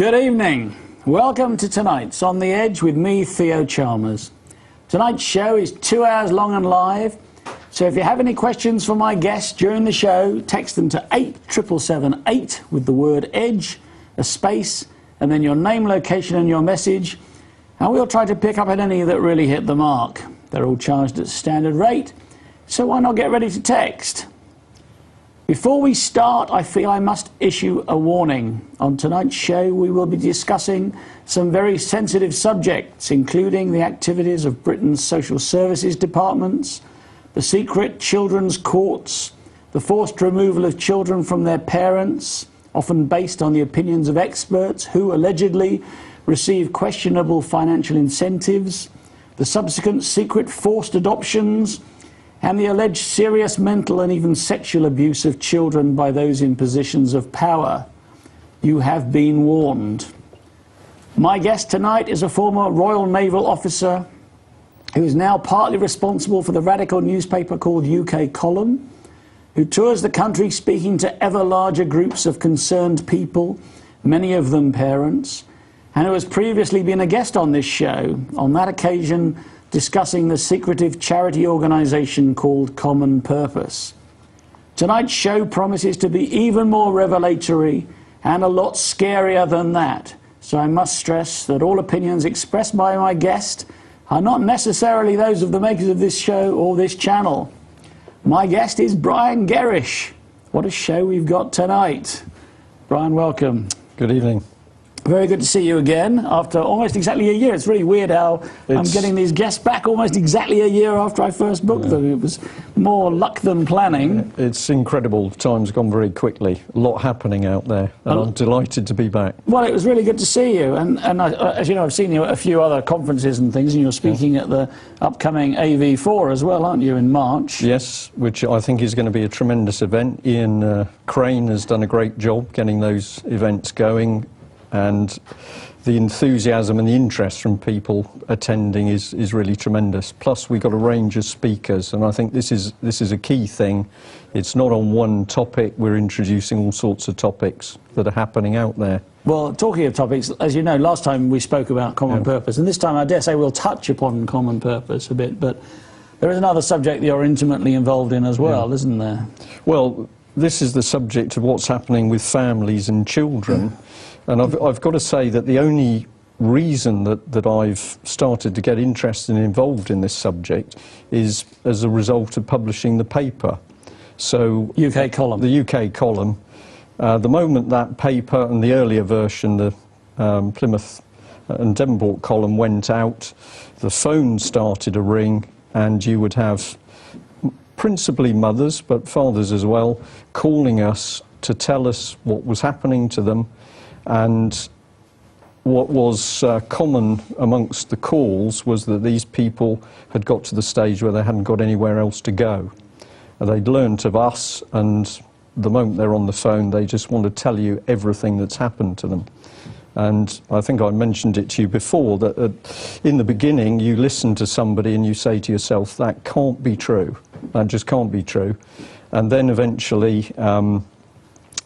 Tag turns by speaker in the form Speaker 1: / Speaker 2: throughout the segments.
Speaker 1: Good evening. Welcome to tonight's On the Edge with me, Theo Chalmers. Tonight's show is 2 hours long and live, so if you have any questions for my guests during the show, text them to 87778 with the word EDGE, a space, and then your name, location and your message, and we'll try to pick up at any that really hit the mark. They're all charged at standard rate, so why not get ready to text? Before we start, I feel I must issue a warning. On tonight's show, we will be discussing some very sensitive subjects, including the activities of Britain's social services departments, the secret children's courts, the forced removal of children from their parents, often based on the opinions of experts who allegedly receive questionable financial incentives, the subsequent secret forced adoptions, and the alleged serious mental and even sexual abuse of children by those in positions of power. You have been warned. My guest tonight is a former Royal Naval officer who is now partly responsible for the radical newspaper called UK Column, who tours the country speaking to ever larger groups of concerned people, many of them parents, and who has previously been a guest on this show, on that occasion discussing the secretive charity organisation called Common Purpose. Tonight's show promises to be even more revelatory and a lot scarier than that, so I must stress that all opinions expressed by my guest are not necessarily those of the makers of this show or this channel. My guest is Brian Gerrish. What a show we've got tonight. Brian, welcome.
Speaker 2: Good evening.
Speaker 1: Very good to see you again after almost exactly a year. It's really weird how I'm getting these guests back almost exactly a year after I first booked them. It was more luck than planning.
Speaker 2: It's incredible. Time's gone very quickly. A lot happening out there, and I'm delighted to be back.
Speaker 1: Well, it was really good to see you. And as you know, I've seen you at a few other conferences and things, and you're speaking at the upcoming AV4 as well, aren't you, in March?
Speaker 2: Yes, which I think is going to be a tremendous event. Ian Crane has done a great job getting those events going, and the enthusiasm and the interest from people attending is really tremendous. Plus, we've got a range of speakers, and I think this is a key thing. It's not on one topic. We're introducing all sorts of topics that are happening out there.
Speaker 1: Well, talking of topics, as you know, last time we spoke about Common Purpose, and this time I dare say we'll touch upon Common Purpose a bit, but there is another subject that you're intimately involved in as well, isn't there?
Speaker 2: Well, this is the subject of what's happening with families and children. And I've got to say that the only reason that I've started to get interested and involved in this subject is as a result of publishing the paper. So
Speaker 1: UK Column.
Speaker 2: The UK Column. The moment that paper and the earlier version, the Plymouth and Devonport Column, went out, the phone started to ring, and you would have principally mothers, but fathers as well, calling us to tell us what was happening to them. And what was common amongst the calls was that these people had got to the stage where they hadn't got anywhere else to go. They'd learnt of us, and the moment they're on the phone, they just want to tell you everything that's happened to them. And I think I mentioned it to you before, that in the beginning you listen to somebody and you say to yourself, that can't be true, that just can't be true. And then eventually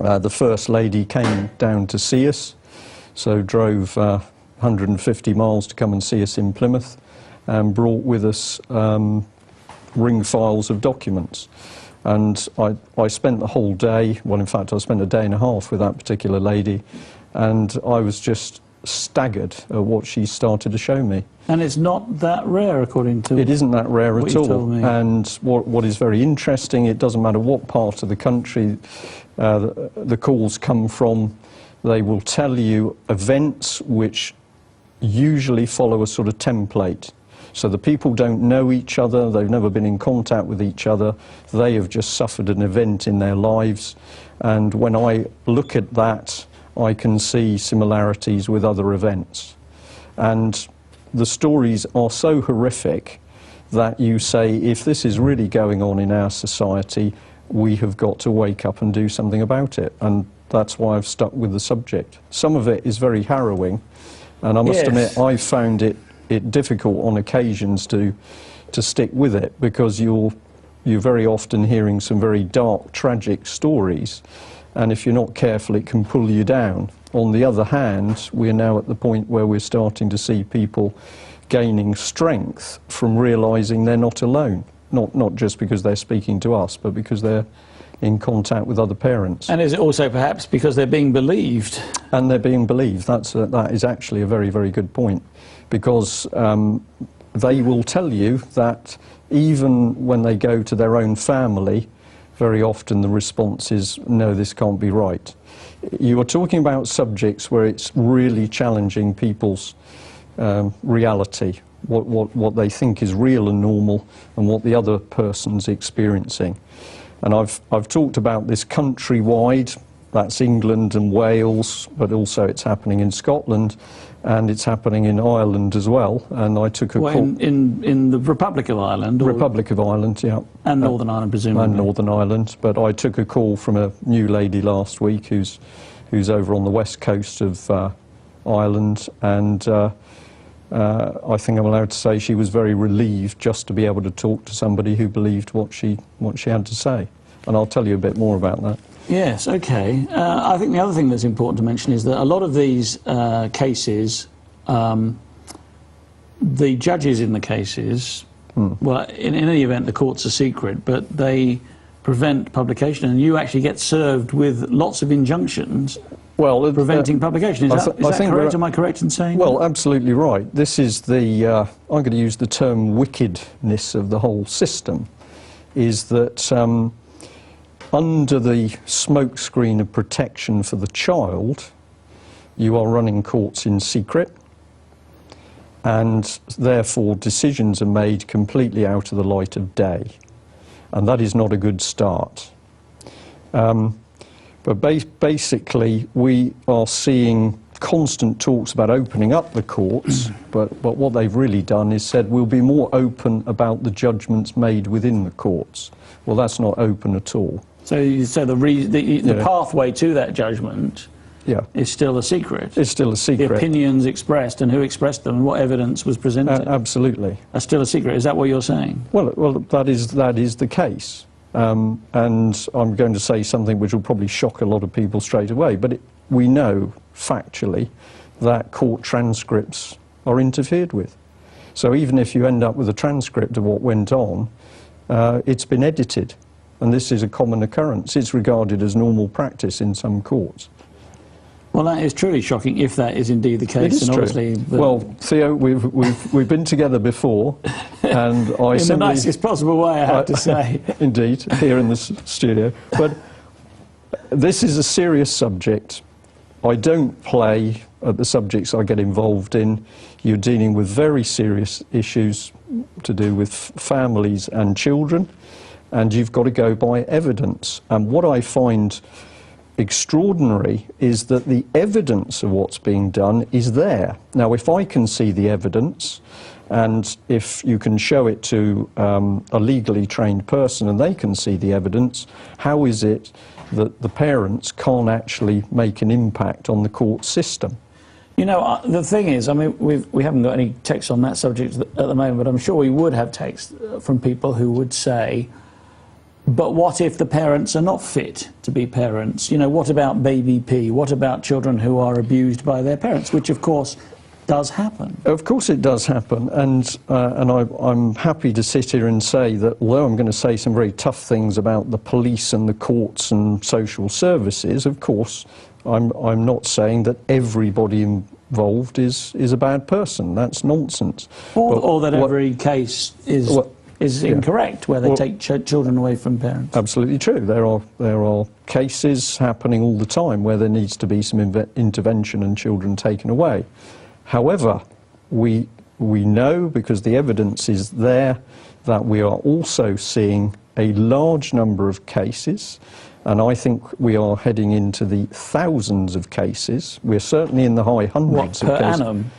Speaker 2: the First Lady came down to see us, so drove 150 miles to come and see us in Plymouth, and brought with us ring files of documents. And I spent the whole day, well in fact I spent a day and a half with that particular lady, and I was just staggered at what she started to show me.
Speaker 1: And it's not that rare, according to
Speaker 2: It isn't that rare at all.
Speaker 1: Told me.
Speaker 2: And what is very interesting, it doesn't matter what part of the country the calls come from, they will tell you events which usually follow a sort of template. So the people don't know each other, they've never been in contact with each other, they have just suffered an event in their lives, and when I look at that, I can see similarities with other events. And the stories are so horrific that you say, if this is really going on in our society, we have got to wake up and do something about it. And that's why I've stuck with the subject. Some of it is very harrowing, and I must admit I found it difficult on occasions to stick with it, because you're very often hearing some very dark, tragic stories, and if you're not careful, it can pull you down. On the other hand, we're now at the point where we're starting to see people gaining strength from realising they're not alone. Not just because they're speaking to us, but because they're in contact with other parents.
Speaker 1: And is it also perhaps because they're being believed? And
Speaker 2: they're being believed. That is actually a very, very good point, because they will tell you that even when they go to their own family, very often the response is, no, this can't be right. You are talking about subjects where it's really challenging people's reality, what they think is real and normal, and what the other person's experiencing. And I've talked about this countrywide. That's England and Wales, but also it's happening in Scotland, and it's happening in Ireland as well. And I took a call
Speaker 1: in the Republic of Ireland. Or
Speaker 2: Republic of Ireland, yeah.
Speaker 1: And Northern Ireland, presumably.
Speaker 2: And Northern Ireland. But I took a call from a new lady last week who's over on the west coast of Ireland, and I think I'm allowed to say she was very relieved just to be able to talk to somebody who believed what she had to say. And I'll tell you a bit more about that.
Speaker 1: Yes, okay. I think the other thing that's important to mention is that a lot of these cases, the judges in the cases, well, in any event, the courts are secret, but they prevent publication, and you actually get served with lots of injunctions preventing publication. Is that correct? Am I correct in saying
Speaker 2: Well,
Speaker 1: that?
Speaker 2: absolutely right. This is the, I'm going to use the term wickedness of the whole system, is that under the smokescreen of protection for the child, you are running courts in secret, and therefore decisions are made completely out of the light of day. And that is not a good start. But basically, we are seeing constant talks about opening up the courts, but what they've really done is said we'll be more open about the judgments made within the courts. Well, that's not open at all.
Speaker 1: So the pathway to that judgment is still a secret.
Speaker 2: It's still a secret.
Speaker 1: The opinions expressed and who expressed them and what evidence was presented.
Speaker 2: Absolutely.
Speaker 1: Are still a secret. Is that what you're saying?
Speaker 2: Well, that is the case. And I'm going to say something which will probably shock a lot of people straight away, but we know factually that court transcripts are interfered with. So even if you end up with a transcript of what went on, it's been edited. And this is a common occurrence. It's regarded as normal practice in some courts.
Speaker 1: Well, that is truly shocking if that is indeed the case.
Speaker 2: It is true. Well, Theo, we've been together before, and I
Speaker 1: in the nicest possible way, I have to say.
Speaker 2: Indeed, here in the studio. But this is a serious subject. I don't play at the subjects I get involved in. You're dealing with very serious issues to do with families and children, and you've got to go by evidence. And what I find extraordinary is that the evidence of what's being done is there. Now, if I can see the evidence, and if you can show it to a legally trained person and they can see the evidence, how is it that the parents can't actually make an impact on the court system?
Speaker 1: You know, the thing is, I mean, we haven't got any text on that subject at the moment, but I'm sure we would have text from people who would say, but what if the parents are not fit to be parents? You know, what about baby P? What about children who are abused by their parents, which of course does happen?
Speaker 2: Of course it does happen, and I'm happy to sit here and say that although I'm going to say some very tough things about the police and the courts and social services, of course I'm not saying that everybody involved is a bad person. That's nonsense.
Speaker 1: Or that every case is incorrect, where they take children away from parents.
Speaker 2: Absolutely true. There are cases happening all the time where there needs to be some intervention and children taken away. However, we know, because the evidence is there, that we are also seeing a large number of cases, and I think we are heading into the thousands of cases. We're certainly in the high hundreds of cases.
Speaker 1: Per annum?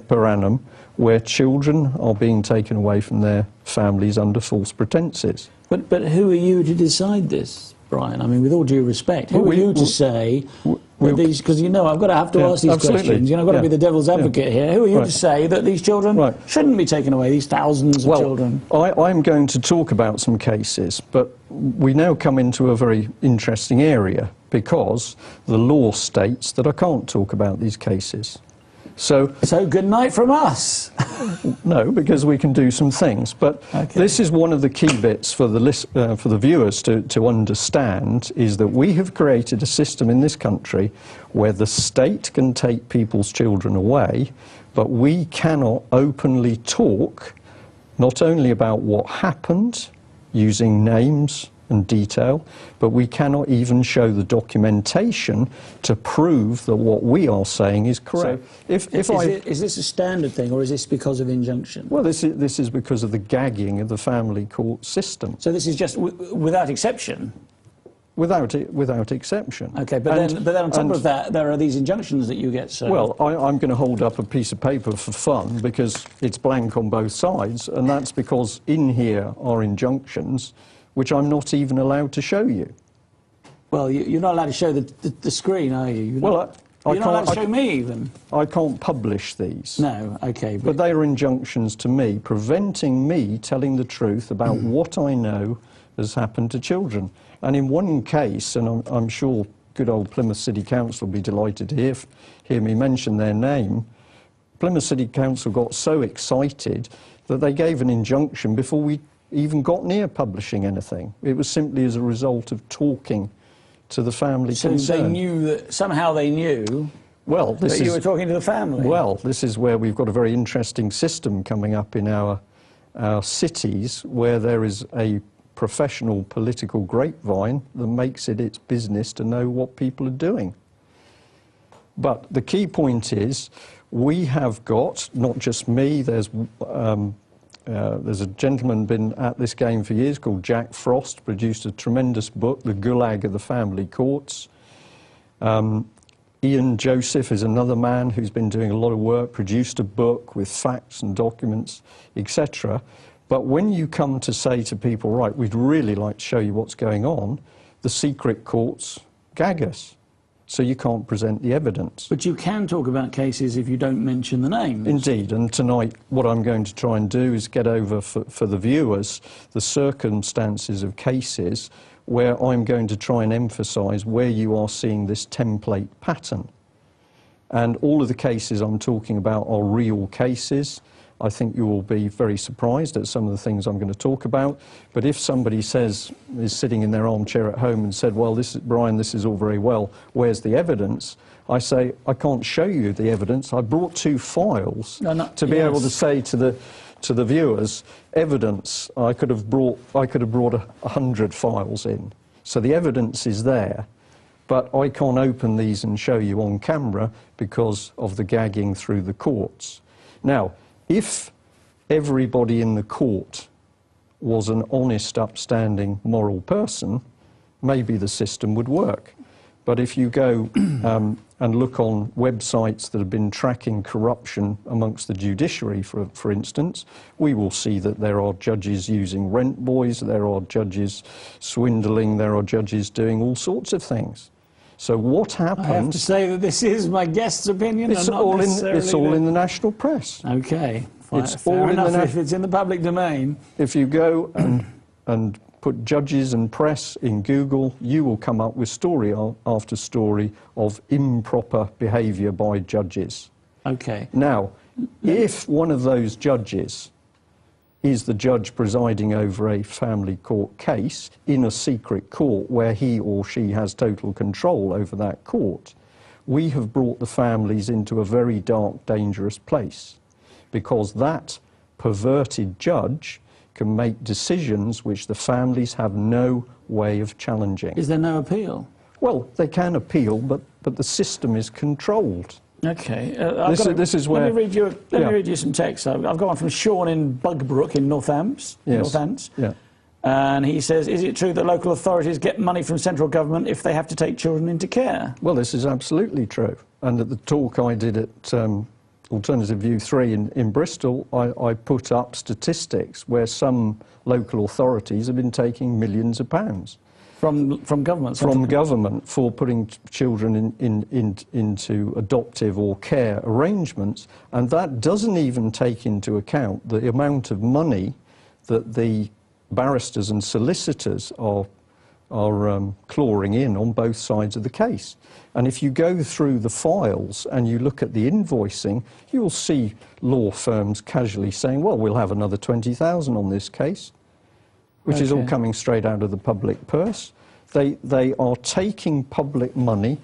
Speaker 2: Per annum, where children are being taken away from their families under false pretences.
Speaker 1: But who are you to decide this, Brian? I mean, with all due respect, who are you to say that these, because you know I've got to ask these questions, you know, I've got to be the devil's advocate here. Who are you to say that these children shouldn't be taken away, these thousands of children?
Speaker 2: I'm going to talk about some cases, but we now come into a very interesting area, because the law states that I can't talk about these cases. So
Speaker 1: good night from us.
Speaker 2: no, because we can do some things. But this is one of the key bits for the viewers to understand, is that we have created a system in this country where the state can take people's children away, but we cannot openly talk not only about what happened using names and detail, but we cannot even show the documentation to prove that what we are saying is correct.
Speaker 1: So is this a standard thing, or is this because of injunction?
Speaker 2: Well, this is because of the gagging of the family court system.
Speaker 1: So this is just without exception?
Speaker 2: Without exception.
Speaker 1: Okay, but then on top of that, there are these injunctions that you get served.
Speaker 2: Well, I'm going to hold up a piece of paper for fun, because it's blank on both sides, and that's because in here are injunctions which I'm not even allowed to show you.
Speaker 1: Well, you're not allowed to show the screen, are you? You're not allowed to show me even.
Speaker 2: I can't publish these.
Speaker 1: No, okay.
Speaker 2: But they are injunctions to me, preventing me telling the truth about what I know has happened to children. And in one case, and I'm sure good old Plymouth City Council will be delighted to hear me mention their name, Plymouth City Council got so excited that they gave an injunction before we even got near publishing anything. It was simply as a result of talking to the family concerned.
Speaker 1: So they knew that, somehow they knew that you were talking to the family?
Speaker 2: Well, this is where we've got a very interesting system coming up in our cities, where there is a professional political grapevine that makes it its business to know what people are doing. But the key point is, we have got, not just me, there's a gentleman been at this game for years called Jack Frost, produced a tremendous book, The Gulag of the Family Courts. Ian Joseph is another man who's been doing a lot of work, produced a book with facts and documents, etc. But when you come to say to people, right, we'd really like to show you what's going on, the secret courts gag us. So you can't present the evidence.
Speaker 1: But you can talk about cases if you don't mention the names.
Speaker 2: Indeed, and tonight what I'm going to try and do is get over for the viewers the circumstances of cases where I'm going to try and emphasise where you are seeing this template pattern. And all of the cases I'm talking about are real cases. I think you will be very surprised at some of the things I'm going to talk about. But if somebody is sitting in their armchair at home and said, well, Brian, this is all very well, where's the evidence? I say, I can't show you the evidence. I brought 2 files to be able to say to the viewers, evidence. I could have brought 100 files in. So the evidence is there. But I can't open these and show you on camera because of the gagging through the courts. Now, if everybody in the court was an honest, upstanding, moral person, maybe the system would work. But if you go and look on websites that have been tracking corruption amongst the judiciary, for instance, we will see that there are judges using rent boys, there are judges swindling, there are judges doing all sorts of things. So what happens... I
Speaker 1: have to say that this is my guest's opinion.
Speaker 2: It's all in the national press.
Speaker 1: Okay.
Speaker 2: Fair enough
Speaker 1: if it's in the public domain.
Speaker 2: If you go and put judges and press in Google, you will come up with story after story of improper behaviour by judges.
Speaker 1: Okay.
Speaker 2: Now, if one of those judges is the judge presiding over a family court case in a secret court where he or she has total control over that court, we have brought the families into a very dark, dangerous place, because that perverted judge can make decisions which the families have no way of challenging.
Speaker 1: Is there no appeal?
Speaker 2: Well, they can appeal, but the system is controlled.
Speaker 1: Okay.
Speaker 2: This is where...
Speaker 1: Let me read you some text. I've got one from Sean in Bugbrook in Northants.
Speaker 2: Yeah.
Speaker 1: And he says, is it true that local authorities get money from central government if they have to take children into care?
Speaker 2: Well, this is absolutely true. And at the talk I did at Alternative View 3 in Bristol, I put up statistics where some local authorities have been taking millions of pounds.
Speaker 1: From government?
Speaker 2: From government for putting children into adoptive or care arrangements. And that doesn't even take into account the amount of money that the barristers and solicitors are clawing in on both sides of the case. And if you go through the files and you look at the invoicing, you'll see law firms casually saying, well, we'll have another 20,000 on this case, which is all coming straight out of the public purse. They are taking public money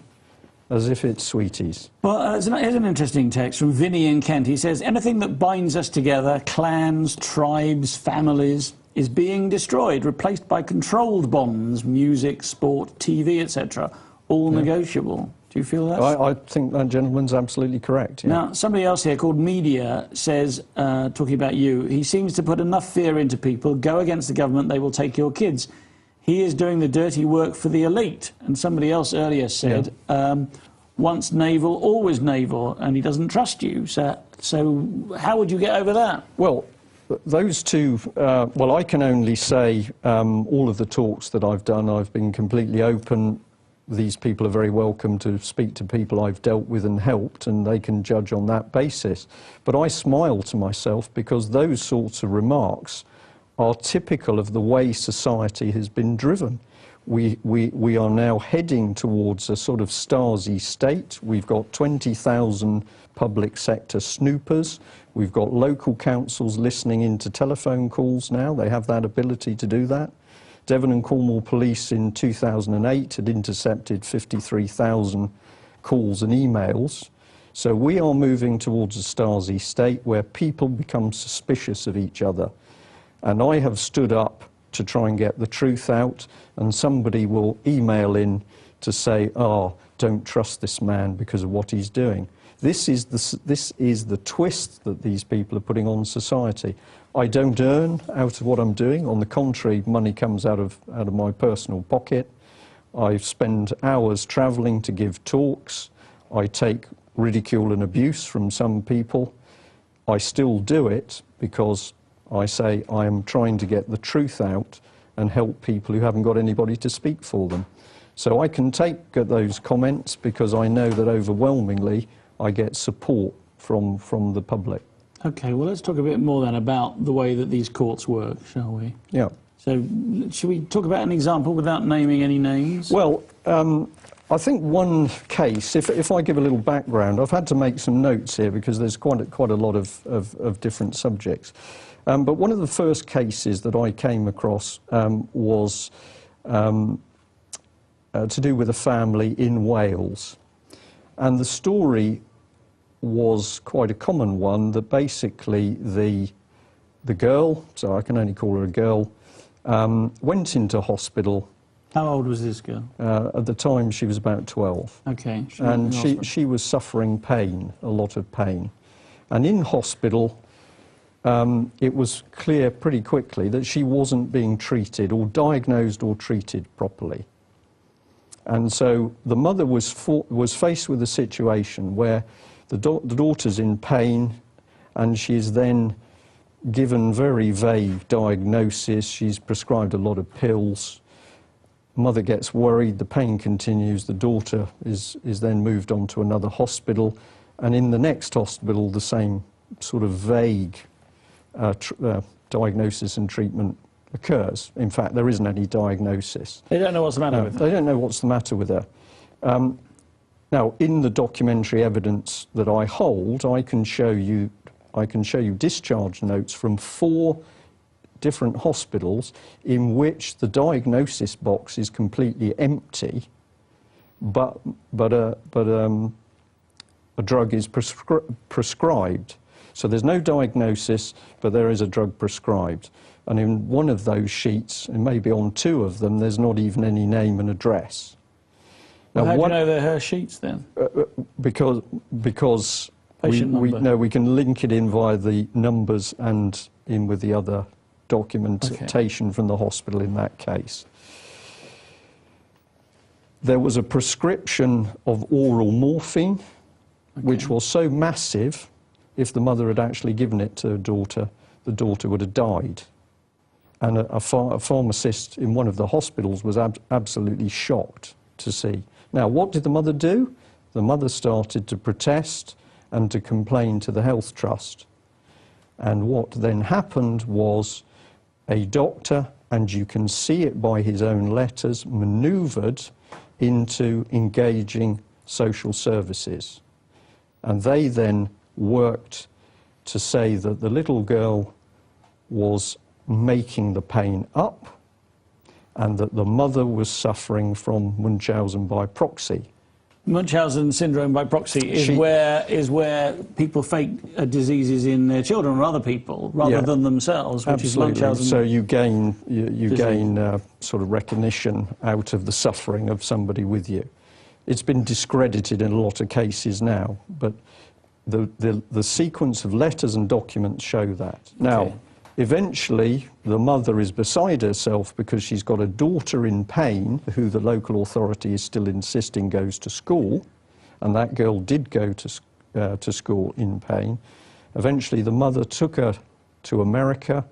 Speaker 2: as if it's sweeties.
Speaker 1: Well, here's an interesting text from Vinny in Kent. He says, anything that binds us together, clans, tribes, families, is being destroyed, replaced by controlled bonds, music, sport, TV, etc., all negotiable. Do you feel that?
Speaker 2: I think that gentleman's absolutely correct. Yeah.
Speaker 1: Now, somebody else here called Media says, talking about you, he seems to put enough fear into people, go against the government, they will take your kids. He is doing the dirty work for the elite. And somebody else earlier said, once naval, always naval, and he doesn't trust you. So how would you get over that?
Speaker 2: Well, those two, well, I can only say all of the talks that I've done, I've been completely open. These people are very welcome to speak to people I've dealt with and helped, and they can judge on that basis. But I smile to myself because those sorts of remarks are typical of the way society has been driven. We are now heading towards a sort of Stasi state. We've got 20,000 public sector snoopers. We've got local councils listening into telephone calls now. They have that ability to do that. Devon and Cornwall Police in 2008 had intercepted 53,000 calls and emails. So we are moving towards a Stasi state where people become suspicious of each other. And I have stood up to try and get the truth out, and somebody will email in to say, oh, don't trust this man because of what he's doing. This is the twist that these people are putting on society. I don't earn out of what I'm doing. On the contrary, money comes out of my personal pocket. I spend hours travelling to give talks. I take ridicule and abuse from some people. I still do it because I say I am trying to get the truth out and help people who haven't got anybody to speak for them. So I can take those comments because I know that overwhelmingly I get support from the public.
Speaker 1: OK, well, let's talk a bit more then about the way that these courts work, shall we?
Speaker 2: Yeah.
Speaker 1: So should we talk about an example without naming any names?
Speaker 2: Well, I think one case, if I give a little background, I've had to make some notes here because there's quite a lot of different subjects. But one of the first cases that I came across was to do with a family in Wales. And the story was quite a common one, that basically the girl, so I can only call her a girl, went into hospital.
Speaker 1: How old was this girl?
Speaker 2: At the time she was about 12.
Speaker 1: Okay.
Speaker 2: And she was suffering pain, a lot of pain. And in hospital, it was clear pretty quickly that she wasn't being treated or diagnosed or treated properly. And so the mother was faced with a situation where the daughter's in pain and she's then given very vague diagnosis. She's prescribed a lot of pills. Mother gets worried, the pain continues, the daughter is then moved on to another hospital, and in the next hospital the same sort of vague diagnosis and treatment occurs. In fact, there isn't any diagnosis.
Speaker 1: They don't know what's the matter with her.
Speaker 2: They don't know what's the matter with her. Now, in the documentary evidence that I hold, I can show you discharge notes from 4 different hospitals in which the diagnosis box is completely empty, but a drug is prescribed. So there's no diagnosis, but there is a drug prescribed. And in one of those sheets, and maybe on 2 of them, there's not even any name and address.
Speaker 1: Now, how do you know they're her sheets then?
Speaker 2: Because we can link it in via the numbers and in with the other documentation from the hospital in that case. There was a prescription of oral morphine, which was so massive, if the mother had actually given it to her daughter, the daughter would have died. And a pharmacist in one of the hospitals was absolutely shocked to see. Now, what did the mother do? The mother started to protest and to complain to the Health Trust. And what then happened was a doctor, and you can see it by his own letters, manoeuvred into engaging social services. And they then worked to say that the little girl was making the pain up and that the mother was suffering from Munchausen by proxy.
Speaker 1: Munchausen syndrome by proxy is where people fake diseases in their children or other people rather than themselves, which
Speaker 2: absolutely.
Speaker 1: is Munchausen.
Speaker 2: So you gain sort of recognition out of the suffering of somebody with you. It's been discredited in a lot of cases now, but the sequence of letters and documents show that. Now, eventually, the mother is beside herself because she's got a daughter in pain who the local authority is still insisting goes to school, and that girl did go to school in pain. Eventually, the mother took her to America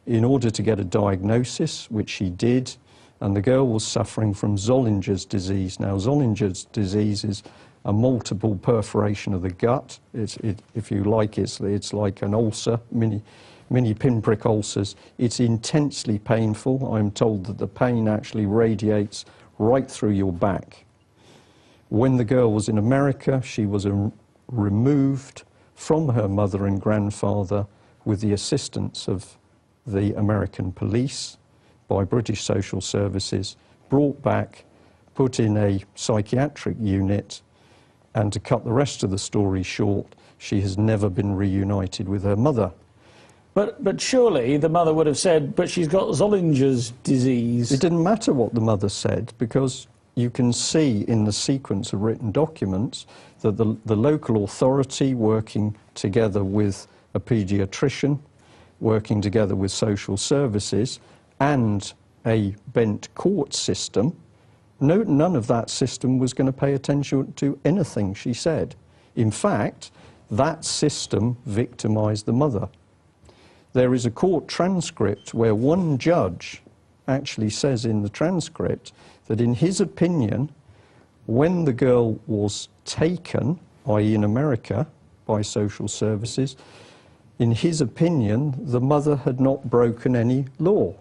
Speaker 2: in order to get a diagnosis, which she did, and the girl was suffering from Zollinger's disease. Now, Zollinger's disease is a multiple perforation of the gut. If you like, it's like an ulcer, mini pinprick ulcers. It's intensely painful. I'm told that the pain actually radiates right through your back. When the girl was in America, she was removed from her mother and grandfather with the assistance of the American police by British social services, brought back, put in a psychiatric unit, and to cut the rest of the story short, she has never been reunited with her mother.
Speaker 1: But surely the mother would have said, but she's got Zollinger's disease.
Speaker 2: It didn't matter what the mother said, because you can see in the sequence of written documents that the local authority, working together with a paediatrician, working together with social services, and a bent court system, none of that system was going to pay attention to anything she said. In fact, that system victimised the mother. There is a court transcript where one judge actually says in the transcript that in his opinion, when the girl was taken, i.e. in America, by social services, in his opinion, the mother had not broken any law.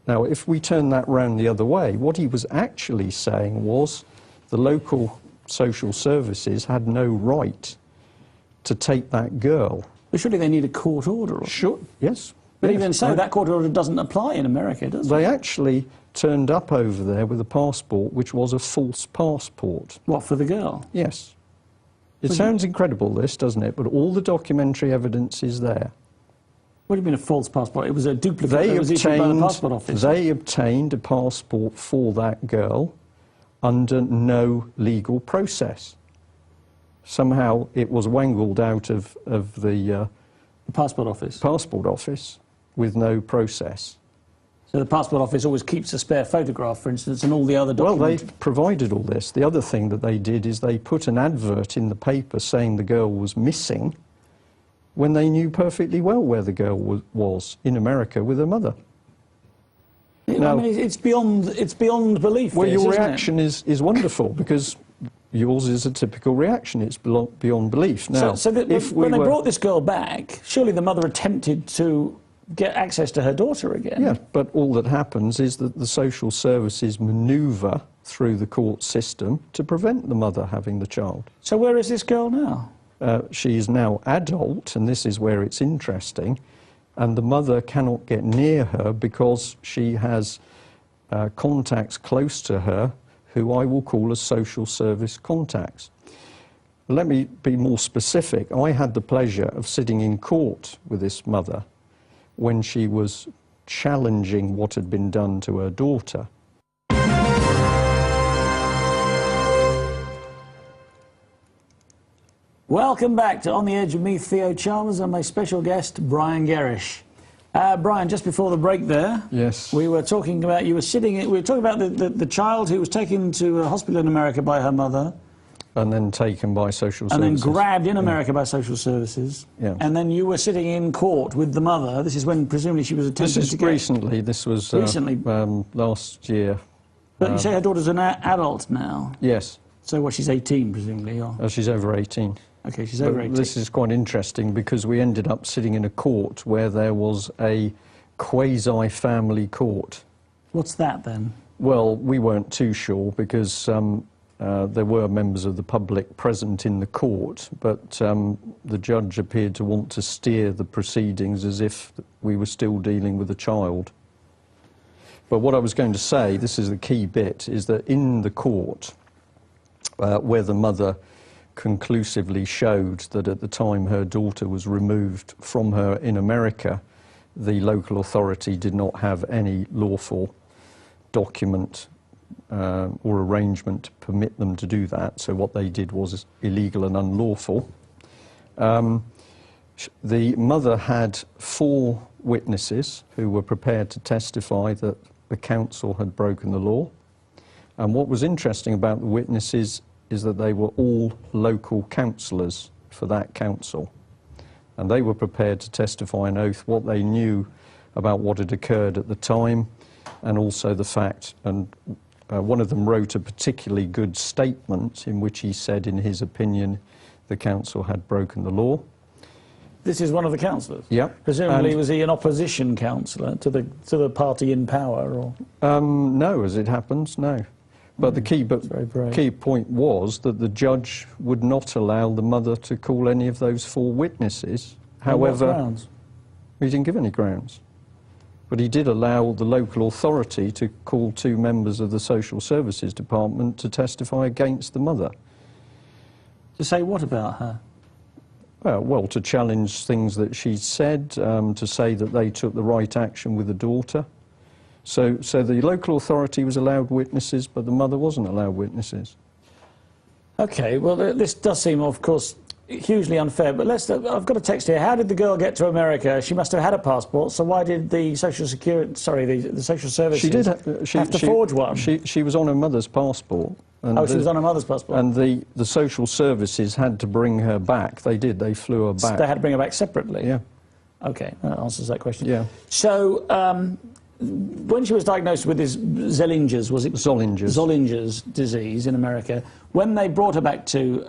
Speaker 2: Now, if we turn that round the other way, what he was actually saying was the local social services had no right to take that girl.
Speaker 1: But surely they need a court order.
Speaker 2: Sure, yes.
Speaker 1: But
Speaker 2: yes,
Speaker 1: even so, that court order doesn't apply in America, does it?
Speaker 2: They actually turned up over there with a passport which was a false passport.
Speaker 1: What, for the girl?
Speaker 2: Yes. It sounds incredible, this, doesn't it? But all the documentary evidence is there.
Speaker 1: What do you mean a false passport? It was a duplicate that was issued by the passport office.
Speaker 2: They obtained a passport for that girl under no legal process. Somehow it was wangled out of the
Speaker 1: passport office.
Speaker 2: Passport office with no process.
Speaker 1: So the passport office always keeps a spare photograph, for instance, and all the other documents.
Speaker 2: Well, they provided all this. The other thing that they did is they put an advert in the paper saying the girl was missing, when they knew perfectly well where the girl was in America with her mother.
Speaker 1: Now, I mean, it's beyond belief.
Speaker 2: Well, your
Speaker 1: isn't
Speaker 2: reaction is wonderful, because yours is a typical reaction. It's beyond belief. Now,
Speaker 1: when they brought this girl back, surely the mother attempted to get access to her daughter again.
Speaker 2: Yeah, but all that happens is that the social services manoeuvre through the court system to prevent the mother having the child.
Speaker 1: So where is this girl now?
Speaker 2: She is now adult, and this is where it's interesting, and the mother cannot get near her because she has contacts close to her who I will call as social service contacts. Let me be more specific. I had the pleasure of sitting in court with this mother when she was challenging what had been done to her daughter.
Speaker 1: Welcome back to On the Edge with me, Theo Chalmers, and my special guest, Brian Gerrish. Brian, just before the break there,
Speaker 2: yes,
Speaker 1: we were talking about, we were talking about the child who was taken to a hospital in America by her mother.
Speaker 2: And then taken by social services.
Speaker 1: And then grabbed in America by social services.
Speaker 2: Yeah.
Speaker 1: And then you were sitting in court with the mother. This is when presumably she was attempting to get...
Speaker 2: Recently. This was
Speaker 1: recently.
Speaker 2: Last year.
Speaker 1: But you say her daughter's an adult now?
Speaker 2: Yes.
Speaker 1: So what, she's 18 presumably? Or?
Speaker 2: She's over 18.
Speaker 1: Okay, she's over 18.
Speaker 2: This is quite interesting because we ended up sitting in a court where there was a quasi-family court.
Speaker 1: What's that then?
Speaker 2: Well, we weren't too sure because there were members of the public present in the court, but the judge appeared to want to steer the proceedings as if we were still dealing with a child. But what I was going to say, this is the key bit, is that in the court, where the mother conclusively showed that at the time her daughter was removed from her in America, the local authority did not have any lawful document or arrangement to permit them to do that. So what they did was illegal and unlawful. The mother had 4 witnesses who were prepared to testify that the council had broken the law. And what was interesting about the witnesses is that they were all local councillors for that council. And they were prepared to testify an oath what they knew about what had occurred at the time, and also the fact, and one of them wrote a particularly good statement in which he said, in his opinion, the council had broken the law.
Speaker 1: This is one of the councillors?
Speaker 2: Yeah.
Speaker 1: Presumably was he an opposition councillor to the party in power? Or?
Speaker 2: No, as it happens, no. But the key point was that the judge would not allow the mother to call any of those 4 witnesses. However,
Speaker 1: on what grounds?
Speaker 2: He didn't give any grounds. But he did allow the local authority to call 2 members of the Social Services Department to testify against the mother.
Speaker 1: To say what about her?
Speaker 2: Well, to challenge things that she said, to say that they took the right action with the daughter. So the local authority was allowed witnesses, but the mother wasn't allowed witnesses.
Speaker 1: OK, well, this does seem, of course, hugely unfair, but I've got a text here. How did the girl get to America? She must have had a passport, so why did the Social Services have to forge one?
Speaker 2: She was on her mother's passport. And
Speaker 1: she was on her mother's passport.
Speaker 2: And the Social Services had to bring her back. They did. They flew her back.
Speaker 1: So they had to bring her back separately?
Speaker 2: Yeah.
Speaker 1: OK, that answers that question.
Speaker 2: Yeah.
Speaker 1: So when she was diagnosed with this Zollinger's, was it? Zollinger's disease in America, when they brought her back to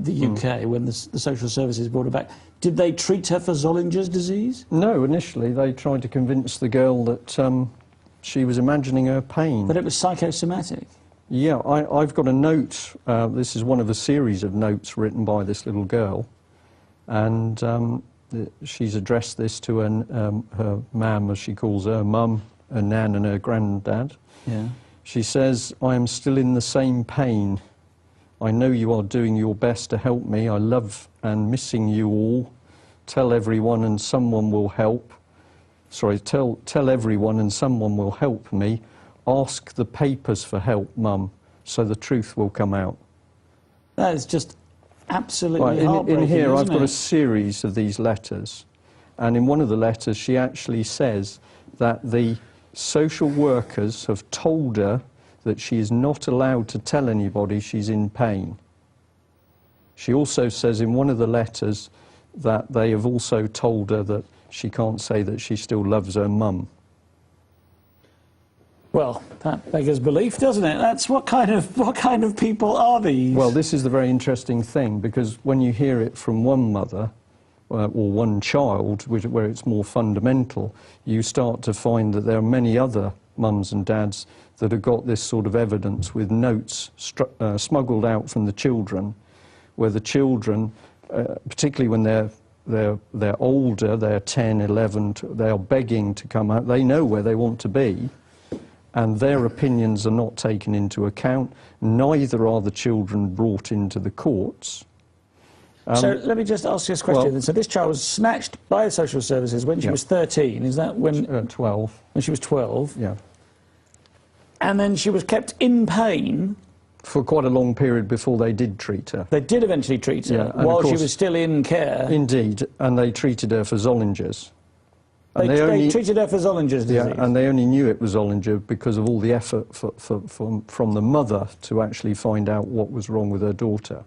Speaker 1: the UK, when the Social Services brought her back, did they treat her for Zollinger's disease? No,
Speaker 2: initially they tried to convince the girl that she was imagining her pain.
Speaker 1: But it was psychosomatic?
Speaker 2: Yeah, I've got a note. This is one of a series of notes written by this little girl, and she's addressed this to her mam, as she calls her mum, her nan and her granddad.
Speaker 1: Yeah.
Speaker 2: She says, "I am still in the same pain. I know you are doing your best to help me. I love and missing you all. Tell everyone and someone will help. Sorry, tell everyone and someone will help me. Ask the papers for help, Mum, so the truth will come out."
Speaker 1: That is just absolutely heartbreaking,
Speaker 2: in here,
Speaker 1: isn't
Speaker 2: I've got
Speaker 1: it?
Speaker 2: a series of these letters, and in one of the letters, she actually says that the social workers have told her that she is not allowed to tell anybody she's in pain. She also says in one of the letters that they have also told her that she can't say that she still loves her mum.
Speaker 1: Well, that beggars belief, doesn't it? That's what kind of people are these?
Speaker 2: Well, this is the very interesting thing, because when you hear it from one mother or one child, where it's more fundamental, you start to find that there are many other mums and dads that have got this sort of evidence with notes smuggled out from the children, where the children, particularly when they're older, they're 10, 11, they are begging to come out. They know where they want to be, and their opinions are not taken into account. Neither are the children brought into the courts.
Speaker 1: So let me just ask you this question. Well, so this child was snatched by the social services when she was 13. Is that when?
Speaker 2: 12.
Speaker 1: When she was 12.
Speaker 2: Yeah.
Speaker 1: And then she was kept in pain
Speaker 2: for quite a long period before they did treat her.
Speaker 1: They did eventually treat her while she was still in care.
Speaker 2: Indeed, and they treated her for Zollinger's.
Speaker 1: They treated her for Zollinger's disease.
Speaker 2: Yeah, and they only knew it was Zollinger because of all the effort from the mother to actually find out what was wrong with her daughter.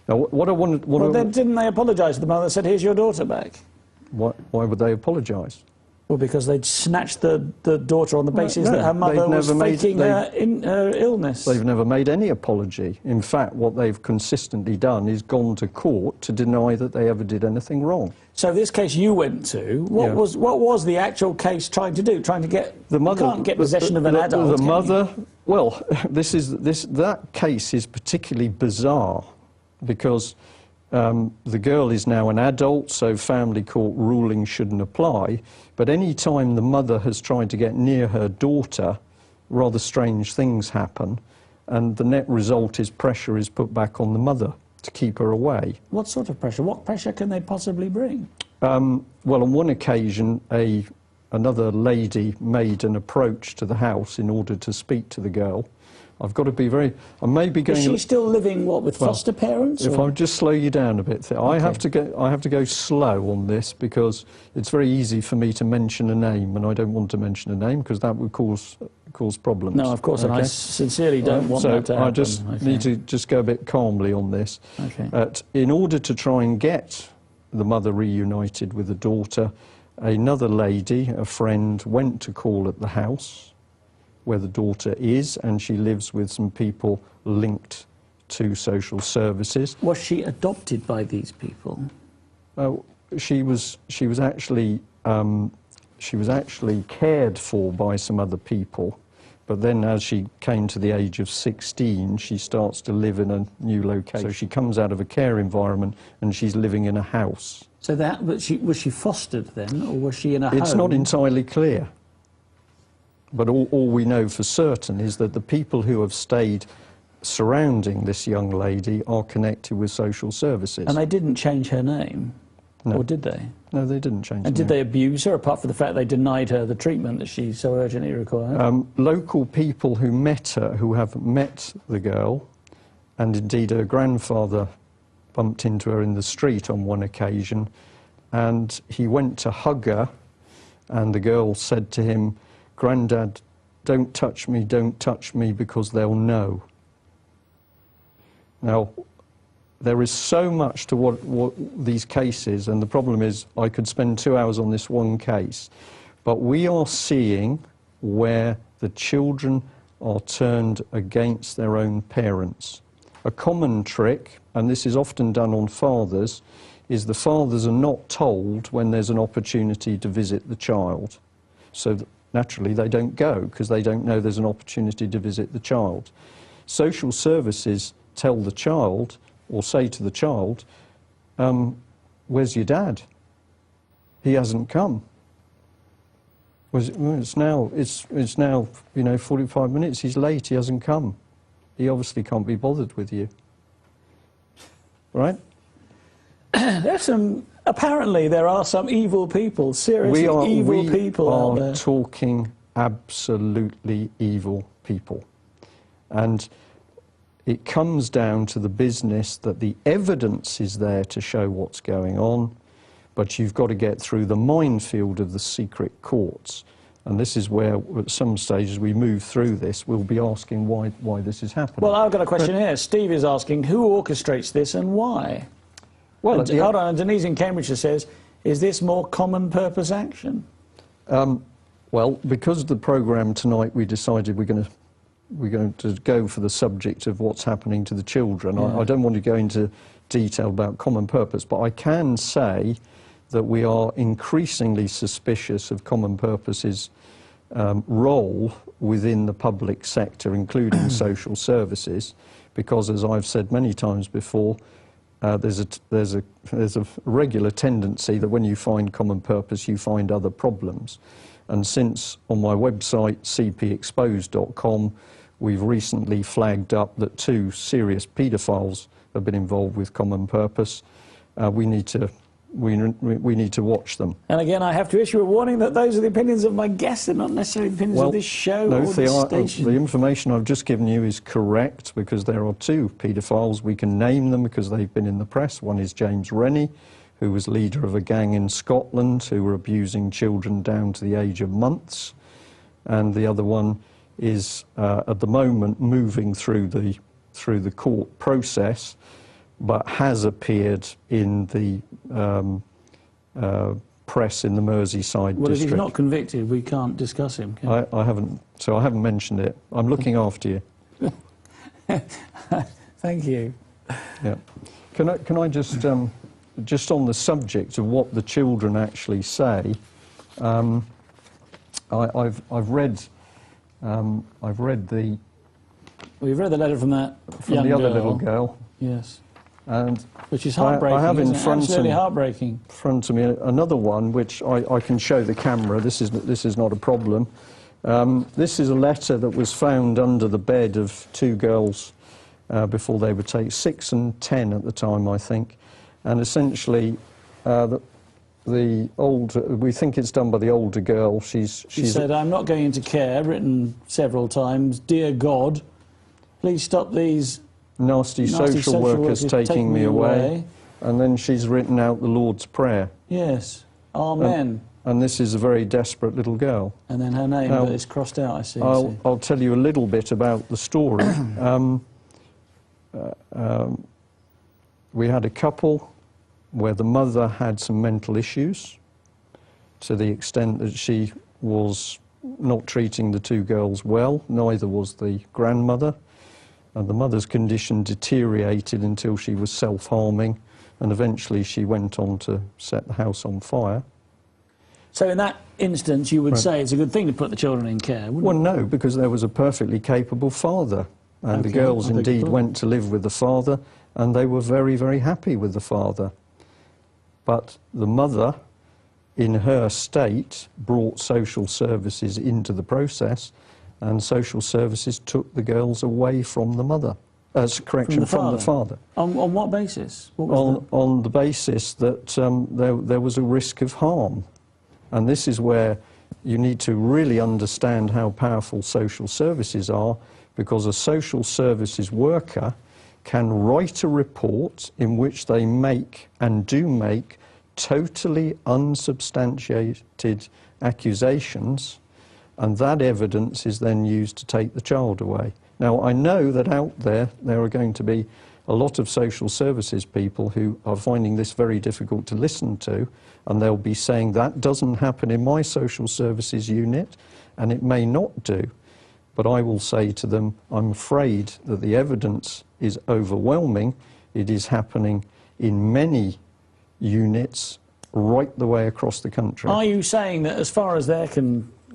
Speaker 2: Now, what I wanted...
Speaker 1: Well, then didn't they apologise to the mother and said, "Here's your daughter back"?
Speaker 2: Why would they apologise?
Speaker 1: Well, because they'd snatched the daughter on the basis that her mother was faking her illness.
Speaker 2: They've never made any apology. In fact, what they've consistently done is gone to court to deny that they ever did anything wrong.
Speaker 1: So this case you went to, what was the actual case trying to do? Trying to get the mother, you can't get possession of an adult.
Speaker 2: The mother. Well, that case is particularly bizarre because the girl is now an adult, so family court ruling shouldn't apply. But any time the mother has tried to get near her daughter, rather strange things happen, and the net result is pressure is put back on the mother to keep her away.
Speaker 1: What sort of pressure? What pressure can they possibly bring?
Speaker 2: Well, on one occasion, another lady made an approach to the house in order to speak to the girl. I've got to be very... I may be going...
Speaker 1: Is she still living, what, with foster parents?
Speaker 2: If I just slow you down a bit, okay. I have to go slow on this because it's very easy for me to mention a name, and I don't want to mention a name because that would cause problems.
Speaker 1: No, of course, okay. And I sincerely don't want that to happen.
Speaker 2: So I just need to just go a bit calmly on this.
Speaker 1: Okay.
Speaker 2: In order to try and get the mother reunited with the daughter, another lady, a friend, went to call at the house where the daughter is, and she lives with some people linked to social services.
Speaker 1: Was she adopted by these people?
Speaker 2: She was actually cared for by some other people, but then as she came to the age of 16, she starts to live in a new location. So she comes out of a care environment and she's living in a house.
Speaker 1: So was she fostered then, or was she in a home?
Speaker 2: It's not entirely clear. But all we know for certain is that the people who have stayed surrounding this young lady are connected with social services.
Speaker 1: And they didn't change her name?
Speaker 2: No.
Speaker 1: Or did they?
Speaker 2: No, they didn't change her name.
Speaker 1: And did they abuse her, apart from the fact they denied her the treatment that she so urgently required?
Speaker 2: Local people who met her, who have met the girl, and indeed her grandfather bumped into her in the street on one occasion, and he went to hug her, and the girl said to him, "Grandad, don't touch me, because they'll know." Now, there is so much to what these cases, and the problem is I could spend 2 hours on this one case, but we are seeing where the children are turned against their own parents. A common trick, and this is often done on fathers, is the fathers are not told when there's an opportunity to visit the child. So naturally, they don't go because they don't know there's an opportunity to visit the child. Social services tell the child, or say to the child, "Where's your dad? He hasn't come." It's now 45 minutes. He's late. He hasn't come. He obviously can't be bothered with you, right?
Speaker 1: Apparently, there are some evil people, seriously evil people out there.
Speaker 2: We are talking absolutely evil people. And it comes down to the business that the evidence is there to show what's going on, but you've got to get through the minefield of the secret courts. And this is where, at some stages, we move through this, we'll be asking why this is happening.
Speaker 1: Well, I've got a question here. Steve is asking, who orchestrates this and why? Well, hold on, Denise in Cambridgeshire says, is this more common purpose action?
Speaker 2: Well, because of the programme tonight, we decided we're going to go for the subject of what's happening to the children. Yeah. I don't want to go into detail about common purpose, but I can say that we are increasingly suspicious of common purpose's role within the public sector, including social services, because, as I've said many times before, there's a regular tendency that when you find common purpose, you find other problems. And since on my website, cpexposed.com, we've recently flagged up that 2 serious paedophiles have been involved with common purpose, we need to watch them.
Speaker 1: And again, I have to issue a warning that those are the opinions of my guests and not necessarily the opinions of this show or this station.
Speaker 2: The information I've just given you is correct because there are 2 paedophiles. We can name them because they've been in the press. One is James Rennie, who was leader of a gang in Scotland who were abusing children down to the age of months. And the other one is, at the moment, moving through the court process, but has appeared in the press in the Merseyside
Speaker 1: Well,
Speaker 2: district.
Speaker 1: if he's not convicted, we can't discuss him, can we?
Speaker 2: I haven't, so I haven't mentioned it. I'm looking after you.
Speaker 1: Thank you.
Speaker 2: Yeah. Can I just on the subject of what the children actually say, I've read the
Speaker 1: We've read the letter from that young
Speaker 2: the other
Speaker 1: girl.
Speaker 2: little girl.
Speaker 1: Yes.
Speaker 2: And
Speaker 1: Which is heartbreaking.
Speaker 2: I have in front
Speaker 1: Absolutely
Speaker 2: of,
Speaker 1: heartbreaking.
Speaker 2: front of me another one which I can show the camera. This is not a problem. This is a letter that was found under the bed of two girls before they were taken, 6 and 10 at the time, I think. And essentially, we think it's done by the older girl. She
Speaker 1: said, "I'm not going into care," written several times. "Dear God, please stop these
Speaker 2: nasty social workers taking me away." And then she's written out the Lord's Prayer.
Speaker 1: Yes. Amen.
Speaker 2: And this is a very desperate little girl.
Speaker 1: And then her name is crossed out, I see.
Speaker 2: I'll tell you a little bit about the story. We had a couple where the mother had some mental issues to the extent that she was not treating the two girls well, neither was the grandmother. And the mother's condition deteriorated until she was self-harming, and eventually she went on to set the house on fire.
Speaker 1: So in that instance, you would say it's a good thing to put the children in care, wouldn't
Speaker 2: Well, no, because there was a perfectly capable father. And the girls indeed went to live with the father, and they were very, very happy with the father. But the mother, in her state, brought social services into the process, and social services took the girls away from the mother. From the father.
Speaker 1: On what basis?
Speaker 2: On the basis that there was a risk of harm. And this is where you need to really understand how powerful social services are, because a social services worker can write a report in which they make, and do make, totally unsubstantiated accusations, and that evidence is then used to take the child away. Now, I know that out there are going to be a lot of social services people who are finding this very difficult to listen to, and they'll be saying, that doesn't happen in my social services unit, and it may not do. But I will say to them, I'm afraid that the evidence is overwhelming. It is happening in many units right the way across the country.
Speaker 1: Are you saying that as far as they're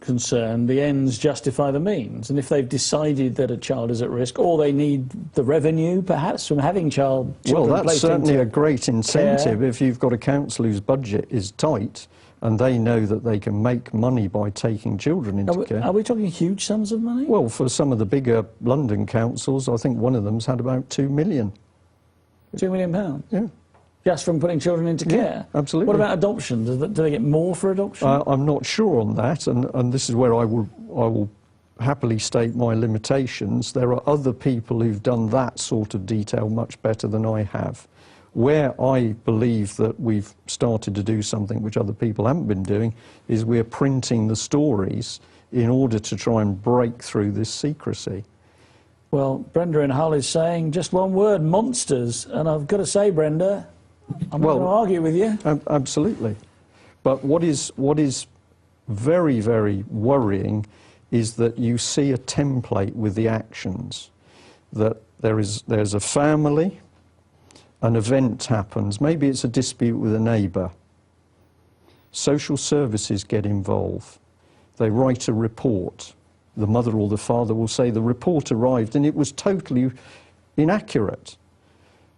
Speaker 1: concerned, the ends justify the means? And if they've decided that a child is at risk, or they need the revenue, perhaps, from having children
Speaker 2: well, that's certainly a great incentive.
Speaker 1: care.
Speaker 2: If you've got a council whose budget is tight, and they know that they can make money by taking children into care.
Speaker 1: Are we talking huge sums of money?
Speaker 2: Well, for some of the bigger London councils, I think one of them's had about £2 million.
Speaker 1: £2 million?
Speaker 2: Yeah.
Speaker 1: Just from putting children into care?
Speaker 2: Yeah, absolutely.
Speaker 1: What about adoption? Do they get more for adoption?
Speaker 2: I'm not sure on that, and this is where I will happily state my limitations. There are other people who've done that sort of detail much better than I have. Where I believe that we've started to do something which other people haven't been doing is we're printing the stories in order to try and break through this secrecy.
Speaker 1: Well, Brenda in Hull is saying just one word: monsters. And I've got to say, Brenda, I'm not going to argue with you.
Speaker 2: Absolutely. But what is very, very worrying is that you see a template with the actions. That there's a family, an event happens, maybe it's a dispute with a neighbour. Social services get involved. They write a report. The mother or the father will say the report arrived and it was totally inaccurate.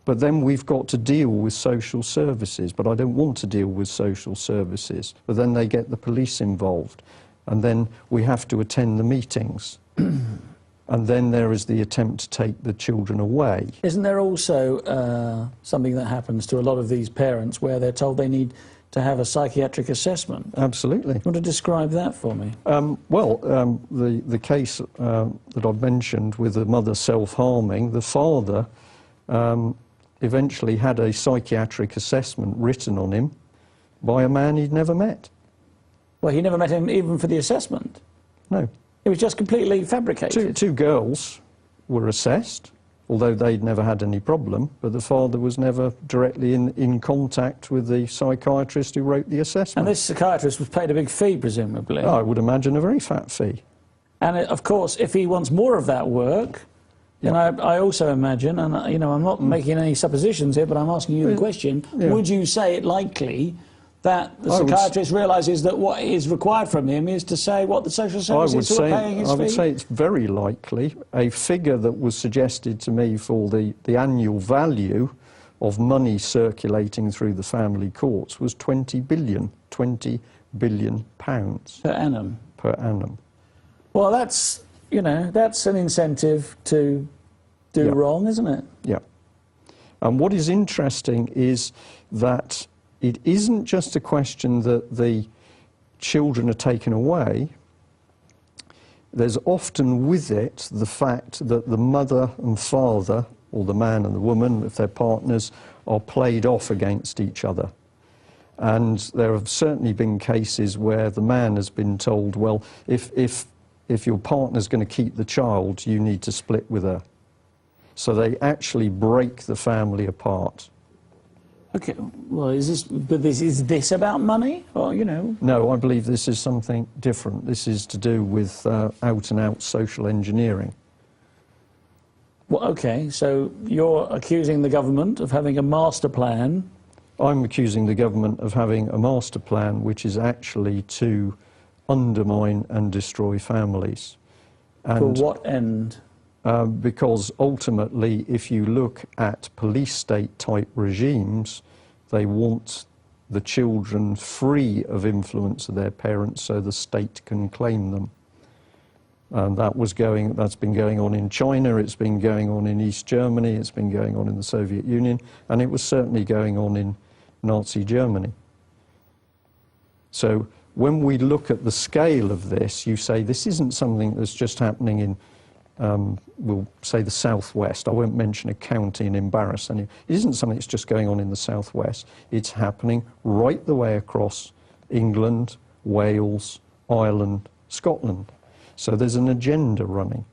Speaker 2: But then we've got to deal with social services, but I don't want to deal with social services. But then they get the police involved, and then we have to attend the meetings. And then there is the attempt to take the children away. Isn't
Speaker 1: there also something that happens to a lot of these parents where they're told they need to have a psychiatric assessment?
Speaker 2: Absolutely.
Speaker 1: You want to describe that for me?
Speaker 2: The case that I've mentioned with the mother self-harming, the father eventually had a psychiatric assessment written on him by a man he'd never met.
Speaker 1: Well, he never met him even for the assessment?
Speaker 2: No.
Speaker 1: It was just completely fabricated?
Speaker 2: Two girls were assessed although they'd never had any problem, but the father was never directly in contact with the psychiatrist who wrote the assessment.
Speaker 1: And this psychiatrist was paid a big fee, presumably?
Speaker 2: I would imagine a very fat fee.
Speaker 1: And of course, if he wants more of that work, then I also imagine, and you know, I'm not making any suppositions here, but I'm asking you the question, would you say it likely that the psychiatrist realises that what is required from him is to say what the social services who are paying his fee?
Speaker 2: I would say it's very likely. A figure that was suggested to me for the annual value of money circulating through the family courts was 20 billion pounds.
Speaker 1: Per annum?
Speaker 2: Per annum.
Speaker 1: Well, that's, you know, that's an incentive to do wrong, isn't it?
Speaker 2: Yeah. And what is interesting is that it isn't just a question that the children are taken away. There's often with it the fact that the mother and father, or the man and the woman, if they're partners, are played off against each other. And there have certainly been cases where the man has been told, well, if your partner's going to keep the child, you need to split with her. So they actually break the family apart.
Speaker 1: Okay, well, is this about money, or, you know?
Speaker 2: No, I believe this is something different. This is to do with out-and-out social engineering.
Speaker 1: Well, okay, so you're accusing the government of having a master plan.
Speaker 2: I'm accusing the government of having a master plan which is actually to undermine and destroy families. And
Speaker 1: for what end?
Speaker 2: Because ultimately, if you look at police state type regimes, they want the children free of influence of their parents so the state can claim them. And that's been going on in China, it's been going on in East Germany, it's been going on in the Soviet Union, and it was certainly going on in Nazi Germany. So when we look at the scale of this, you say this isn't something that's just happening in we'll say the southwest. I won't mention a county and embarrass any. It isn't something that's just going on in the southwest. It's happening right the way across England, Wales, Ireland, Scotland. So there's an agenda running.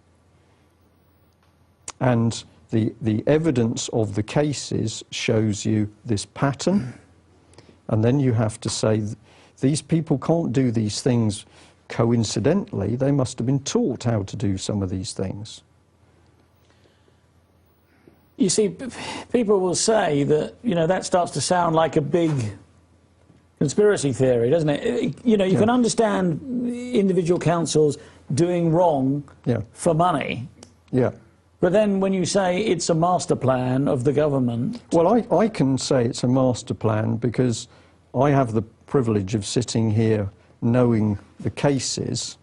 Speaker 2: And the evidence of the cases shows you this pattern. And then you have to say, these people can't do these things coincidentally. They must have been taught how to do some of these things.
Speaker 1: You see, people will say that, you know, that starts to sound like a big conspiracy theory, doesn't it? You know, you can understand individual councils doing wrong for money.
Speaker 2: Yeah.
Speaker 1: But then when you say it's a master plan of the government...
Speaker 2: Well, I can say it's a master plan because I have the privilege of sitting here knowing the cases.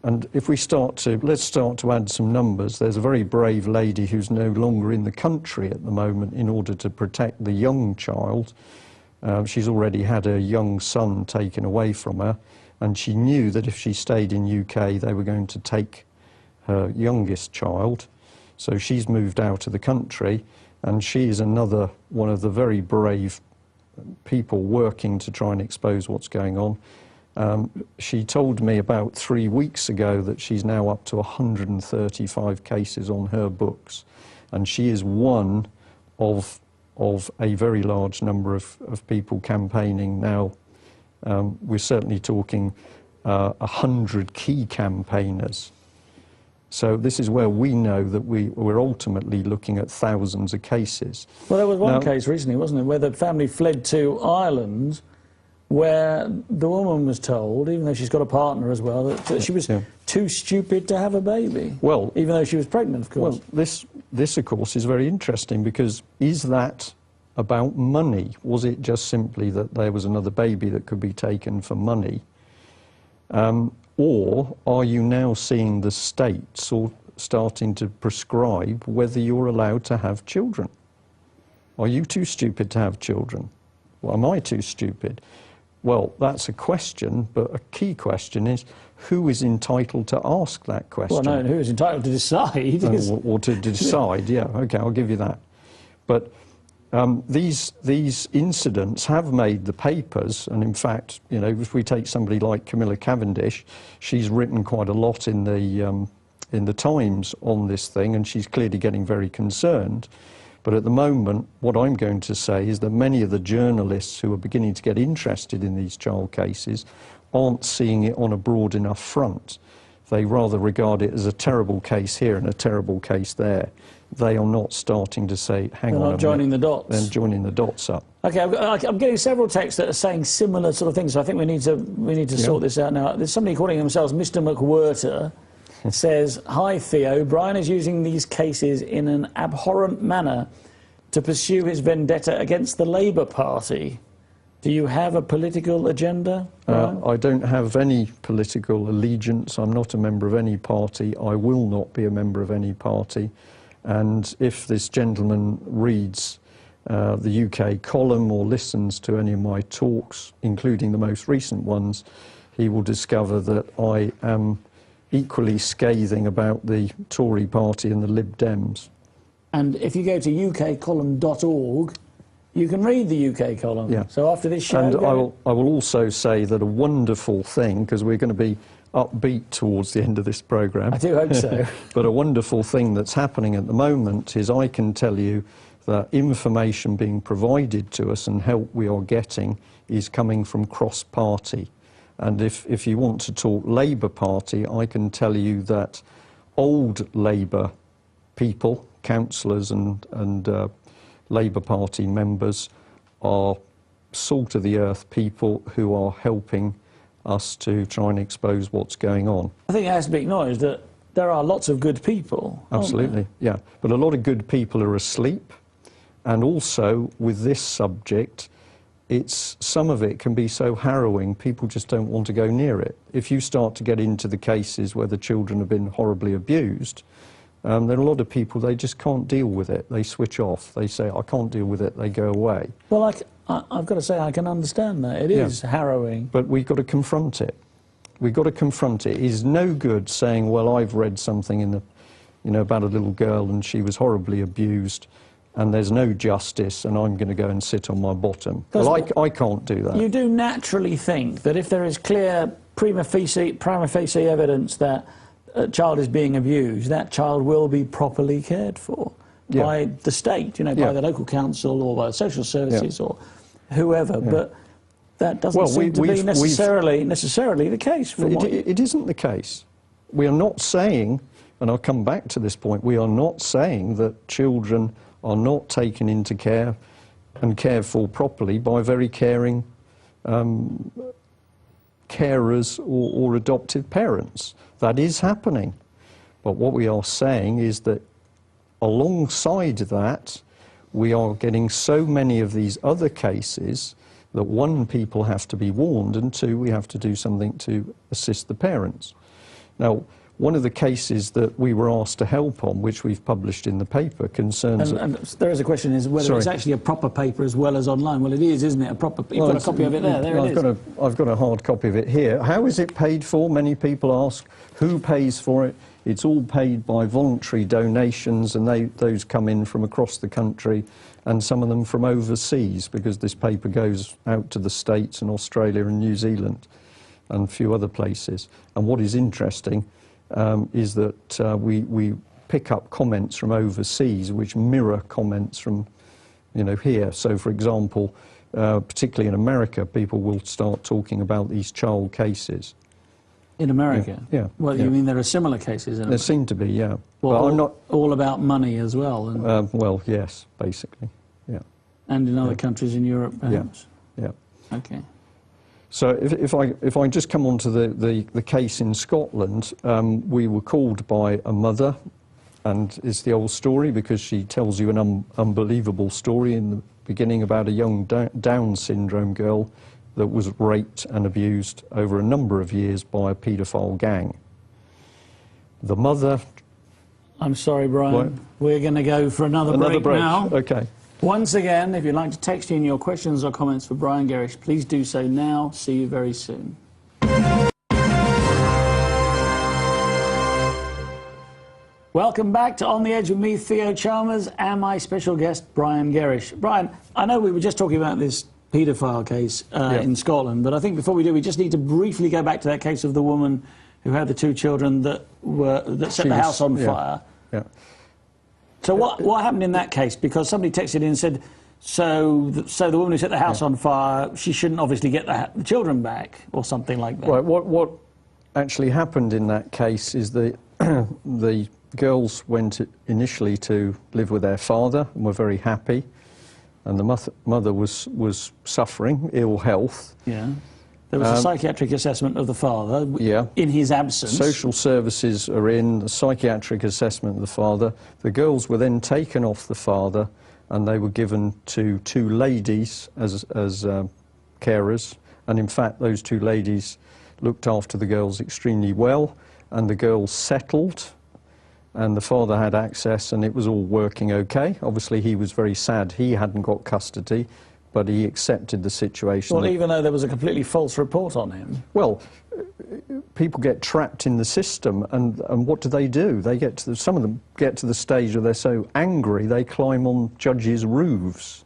Speaker 2: And if we let's start to add some numbers. There's a very brave lady who's no longer in the country at the moment in order to protect the young child. She's already had a young son taken away from her, and she knew that if she stayed in UK, they were going to take her youngest child. So she's moved out of the country, and she is another one of the very brave people working to try and expose what's going on. She told me about 3 weeks ago that she's now up to 135 cases on her books, and she is one of a very large number of people campaigning now. We're certainly talking 100 key campaigners. So this is where we know that we're ultimately looking at thousands of cases.
Speaker 1: Well, there was one case recently, wasn't there, where the family fled to Ireland, where the woman was told, even though she's got a partner as well, that she was too stupid to have a baby. Well, even though she was pregnant, of course.
Speaker 2: Well, this of course is very interesting, because is that about money? Was it just simply that there was another baby that could be taken for money? Or are you now seeing the states starting to prescribe whether you're allowed to have children? Are you too stupid to have children? Well, am I too stupid? Well, that's a question, but a key question is, who is entitled to ask that question?
Speaker 1: Well, no, and who is entitled to decide?
Speaker 2: Or to decide, yeah, okay, I'll give you that. But these incidents have made the papers, and in fact, you know, if we take somebody like Camilla Cavendish, she's written quite a lot in the the Times on this thing, and she's clearly getting very concerned. But at the moment, what I'm going to say is that many of the journalists who are beginning to get interested in these child cases aren't seeing it on a broad enough front. They rather regard it as a terrible case here and a terrible case there. They are not starting to say, hang on a minute.
Speaker 1: They're not joining the dots.
Speaker 2: They're joining the dots up.
Speaker 1: Okay, I'm getting several texts that are saying similar sort of things, so I think we need to sort this out now. There's somebody calling themselves Mr. McWhirter, says, "Hi Theo, Brian is using these cases in an abhorrent manner to pursue his vendetta against the Labour Party. Do you have a political agenda, Brian?"
Speaker 2: I don't have any political allegiance. I'm not a member of any party. I will not be a member of any party. And if this gentleman reads the UK column or listens to any of my talks, including the most recent ones, he will discover that I am equally scathing about the Tory party and the Lib Dems.
Speaker 1: And if you go to ukcolumn.org, you can read the UK column.
Speaker 2: Yeah.
Speaker 1: So after this show...
Speaker 2: And I will also say that a wonderful thing, because we're going to be upbeat towards the end of this programme.
Speaker 1: I do hope so.
Speaker 2: But a wonderful thing that's happening at the moment is I can tell you that information being provided to us and help we are getting is coming from cross-party. And if you want to talk Labour Party, I can tell you that old Labour people, councillors and Labour Party members are salt-of-the-earth people who are helping us to try and expose what's going on.
Speaker 1: I think it has to be acknowledged that there are lots of good people.
Speaker 2: Absolutely, yeah. But a lot of good people are asleep. And also, with this subject, some of it can be so harrowing, people just don't want to go near it. If you start to get into the cases where the children have been horribly abused, there are a lot of people, they just can't deal with it. They switch off. They say, I can't deal with it. They go away.
Speaker 1: Well, I've got to say, I can understand that. It is harrowing.
Speaker 2: But we've got to confront it. We've got to confront it. It is no good saying, well, I've read something in about a little girl and she was horribly abused and there's no justice and I'm going to go and sit on my bottom. Well, I can't do that.
Speaker 1: You do naturally think that if there is clear prima facie evidence that a child is being abused, that child will be properly cared for by the state, by the local council or by social services or whoever. But that doesn't seem to be necessarily the case.
Speaker 2: It isn't the case. We are not saying, and I'll come back to this point, we are not saying that children are not taken into care and cared for properly by very caring carers or adoptive parents. That is happening. But what we are saying is that alongside that, we are getting so many of these other cases that one, people have to be warned, and two, we have to do something to assist the parents. Now, one of the cases that we were asked to help on, which we've published in the paper, concerns...
Speaker 1: And there is a question, is whether it's actually a proper paper as well as online. Well, it is, isn't it? You've got a copy of it there. There it is.
Speaker 2: I've got a hard copy of it here. How is it paid for? Many people ask. Who pays for it? It's all paid by voluntary donations, and those come in from across the country, and some of them from overseas, because this paper goes out to the States and Australia and New Zealand and a few other places. And what is interesting is that we pick up comments from overseas which mirror comments from here. So, for example, particularly in America, people will start talking about these child cases.
Speaker 1: In America?
Speaker 2: Yeah.
Speaker 1: Well, you mean there are similar cases in America?
Speaker 2: There seem to be, yeah.
Speaker 1: Well, I'm not all about money as well.
Speaker 2: Well, yes, basically, yeah.
Speaker 1: And in other countries in Europe, perhaps.
Speaker 2: Yeah.
Speaker 1: Okay.
Speaker 2: So if I just come on to the case in Scotland, we were called by a mother, and it's the old story because she tells you an unbelievable story in the beginning about a young Down syndrome girl that was raped and abused over a number of years by a paedophile gang. The mother...
Speaker 1: I'm sorry, Brian.
Speaker 2: What?
Speaker 1: We're going to go for another break now.
Speaker 2: Okay.
Speaker 1: Once again, if you'd like to text in your questions or comments for Brian Gerrish, please do so now. See you very soon. Welcome back to On the Edge with me, Theo Chalmers, and my special guest, Brian Gerrish. Brian, I know we were just talking about this paedophile case in Scotland, but I think before we do, we just need to briefly go back to that case of the woman who had the 2 children that set the house on fire.
Speaker 2: Yeah.
Speaker 1: So what happened in that case? Because somebody texted in and said, so the woman who set the house on fire, she shouldn't obviously get the children back, or something like that.
Speaker 2: Right. What actually happened in that case is the girls went initially to live with their father and were very happy, and the mother was suffering ill health.
Speaker 1: Yeah. There was a psychiatric assessment of the father in his absence.
Speaker 2: Social services are in, the psychiatric assessment of the father. The girls were then taken off the father and they were given to 2 ladies as carers. And in fact, those 2 ladies looked after the girls extremely well, and the girls settled, and the father had access, and it was all working okay. Obviously, he was very sad he hadn't got custody, but he accepted the situation.
Speaker 1: Well, even though there was a completely false report on him.
Speaker 2: Well, people get trapped in the system, and what do? They get to some of them get to the stage where they're so angry they climb on judges' roofs.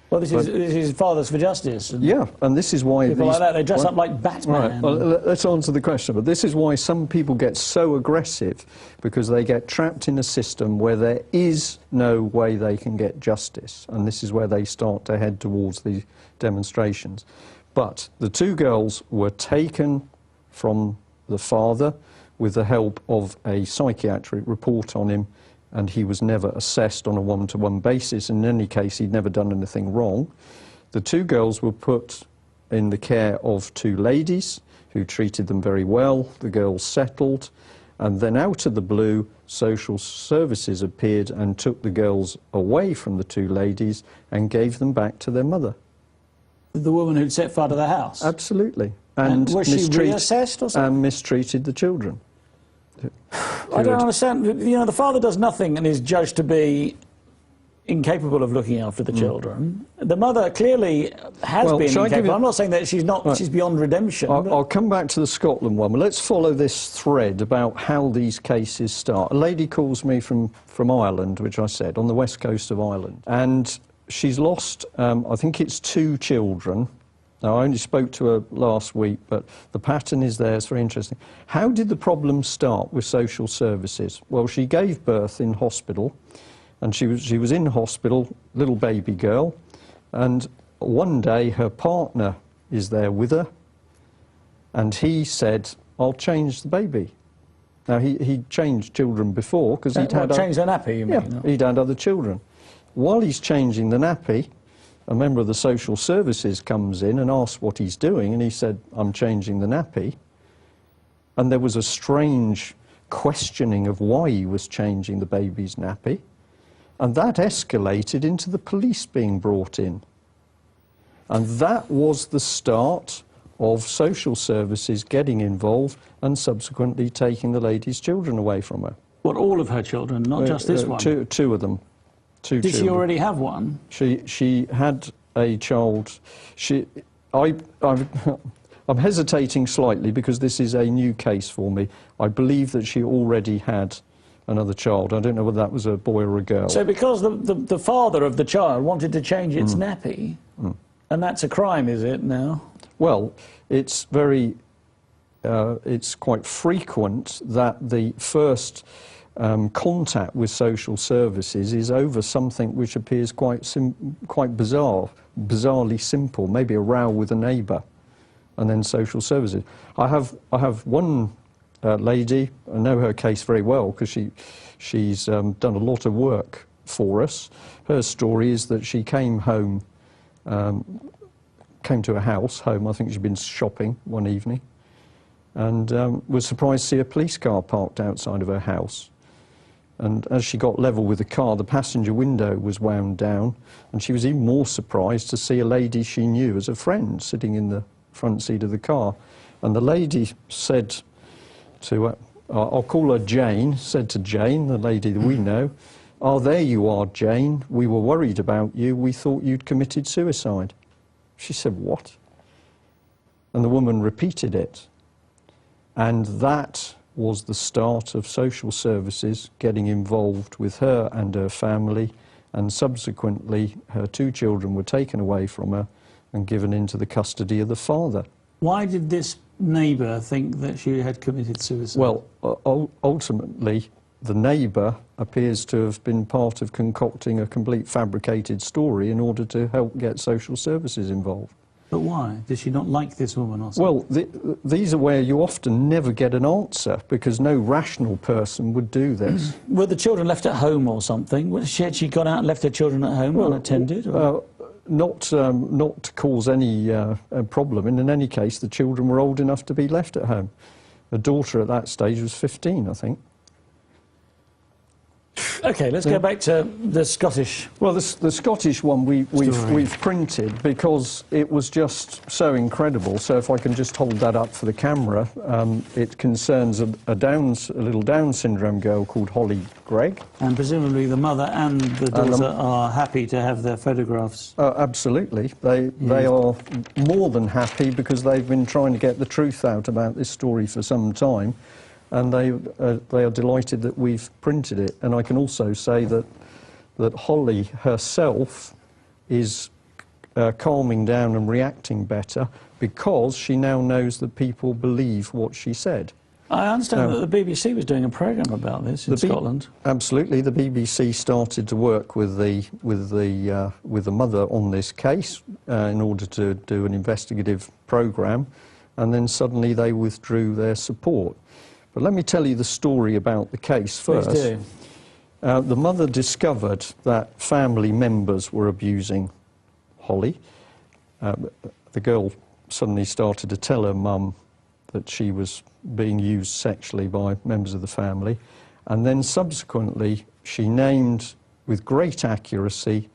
Speaker 1: Well, this is Fathers for Justice.
Speaker 2: Yeah, and this is why
Speaker 1: people like that, they dress up like Batman.
Speaker 2: Right, well, let's answer the question. But this is why some people get so aggressive, because they get trapped in a system where there is no way they can get justice, and this is where they start to head towards the demonstrations. But the 2 girls were taken from the father with the help of a psychiatric report on him, and he was never assessed on a one-to-one basis. In any case, he'd never done anything wrong. The 2 girls were put in the care of 2 ladies who treated them very well. The girls settled, and then out of the blue, social services appeared and took the girls away from the 2 ladies and gave them back to their mother.
Speaker 1: The woman who'd set fire to the house?
Speaker 2: Absolutely.
Speaker 1: And was she reassessed or something?
Speaker 2: And mistreated the children.
Speaker 1: I don't understand. You know, the father does nothing and is judged to be incapable of looking after the children. The mother clearly has been incapable. I'm not saying that she's not. Right. She's beyond redemption.
Speaker 2: I'll come back to the Scotland one. Let's follow this thread about how these cases start. A lady calls me from Ireland, which I said, on the west coast of Ireland, and she's lost, I think it's 2 children. Now, I only spoke to her last week, but the pattern is there. It's very interesting. How did the problem start with social services? Well, she gave birth in hospital, and she was in hospital, little baby girl, and one day her partner is there with her, and he said, "I'll change the baby." Now, he'd changed children before, because he'd had...
Speaker 1: Changed the nappy, you mean?
Speaker 2: Yeah, he'd had other children. While he's changing the nappy, a member of the social services comes in and asks what he's doing, and he said, "I'm changing the nappy." And there was a strange questioning of why he was changing the baby's nappy, and that escalated into the police being brought in. And that was the start of social services getting involved and subsequently taking the lady's children away from her.
Speaker 1: What, all of her children, not just this one?
Speaker 2: 2 of them. 2
Speaker 1: Did
Speaker 2: children.
Speaker 1: she already have one?
Speaker 2: She had a child. I'm hesitating slightly because this is a new case for me. I believe that she already had another child. I don't know whether that was a boy or a girl.
Speaker 1: So because the father of the child wanted to change its nappy, and that's a crime, is it, now?
Speaker 2: Well, it's quite frequent that the first contact with social services is over something which appears quite bizarrely simple, maybe a row with a neighbour, and then social services. I have one lady, I know her case very well because she's done a lot of work for us. Her story is that she came home, came to a house home, I think she'd been shopping one evening, and was surprised to see a police car parked outside of her house. And as she got level with the car, the passenger window was wound down, and she was even more surprised to see a lady she knew as a friend sitting in the front seat of the car. And the lady said to, I'll call her Jane, said to Jane, the lady that we know, "Oh, there you are, Jane. We were worried about you. We thought you'd committed suicide." She said, "What?" And the woman repeated it. And that was the start of social services getting involved with her and her family, and subsequently her 2 children were taken away from her and given into the custody of the father.
Speaker 1: Why did this neighbour think that she had committed suicide?
Speaker 2: Well, ultimately, the neighbour appears to have been part of concocting a complete fabricated story in order to help get social services involved.
Speaker 1: But why? Did she not like this woman or something?
Speaker 2: Well, these are where you often never get an answer, because no rational person would do this.
Speaker 1: Were the children left at home or something? Had she gone out and left her children at home unattended?
Speaker 2: Not to cause any problem, and in any case, the children were old enough to be left at home. The daughter at that stage was 15, I think.
Speaker 1: OK, let's go back to the Scottish.
Speaker 2: Well, the Scottish one we've printed because it was just so incredible. So if I can just hold that up for the camera, it concerns a little Down syndrome girl called Holly Gregg.
Speaker 1: And presumably the mother and the daughter are happy to have their photographs.
Speaker 2: Absolutely. They are more than happy, because they've been trying to get the truth out about this story for some time. And they are delighted that we've printed it. And I can also say that Holly herself is calming down and reacting better, because she now knows that people believe what she said.
Speaker 1: I understand that the BBC was doing a programme about this in Scotland.
Speaker 2: Absolutely, the BBC started to work with the mother on this case in order to do an investigative programme, and then suddenly they withdrew their support. But let me tell you the story about the case first.
Speaker 1: Please do.
Speaker 2: The mother discovered that family members were abusing Holly. The girl suddenly started to tell her mum that she was being used sexually by members of the family. And then subsequently, she named with great accuracy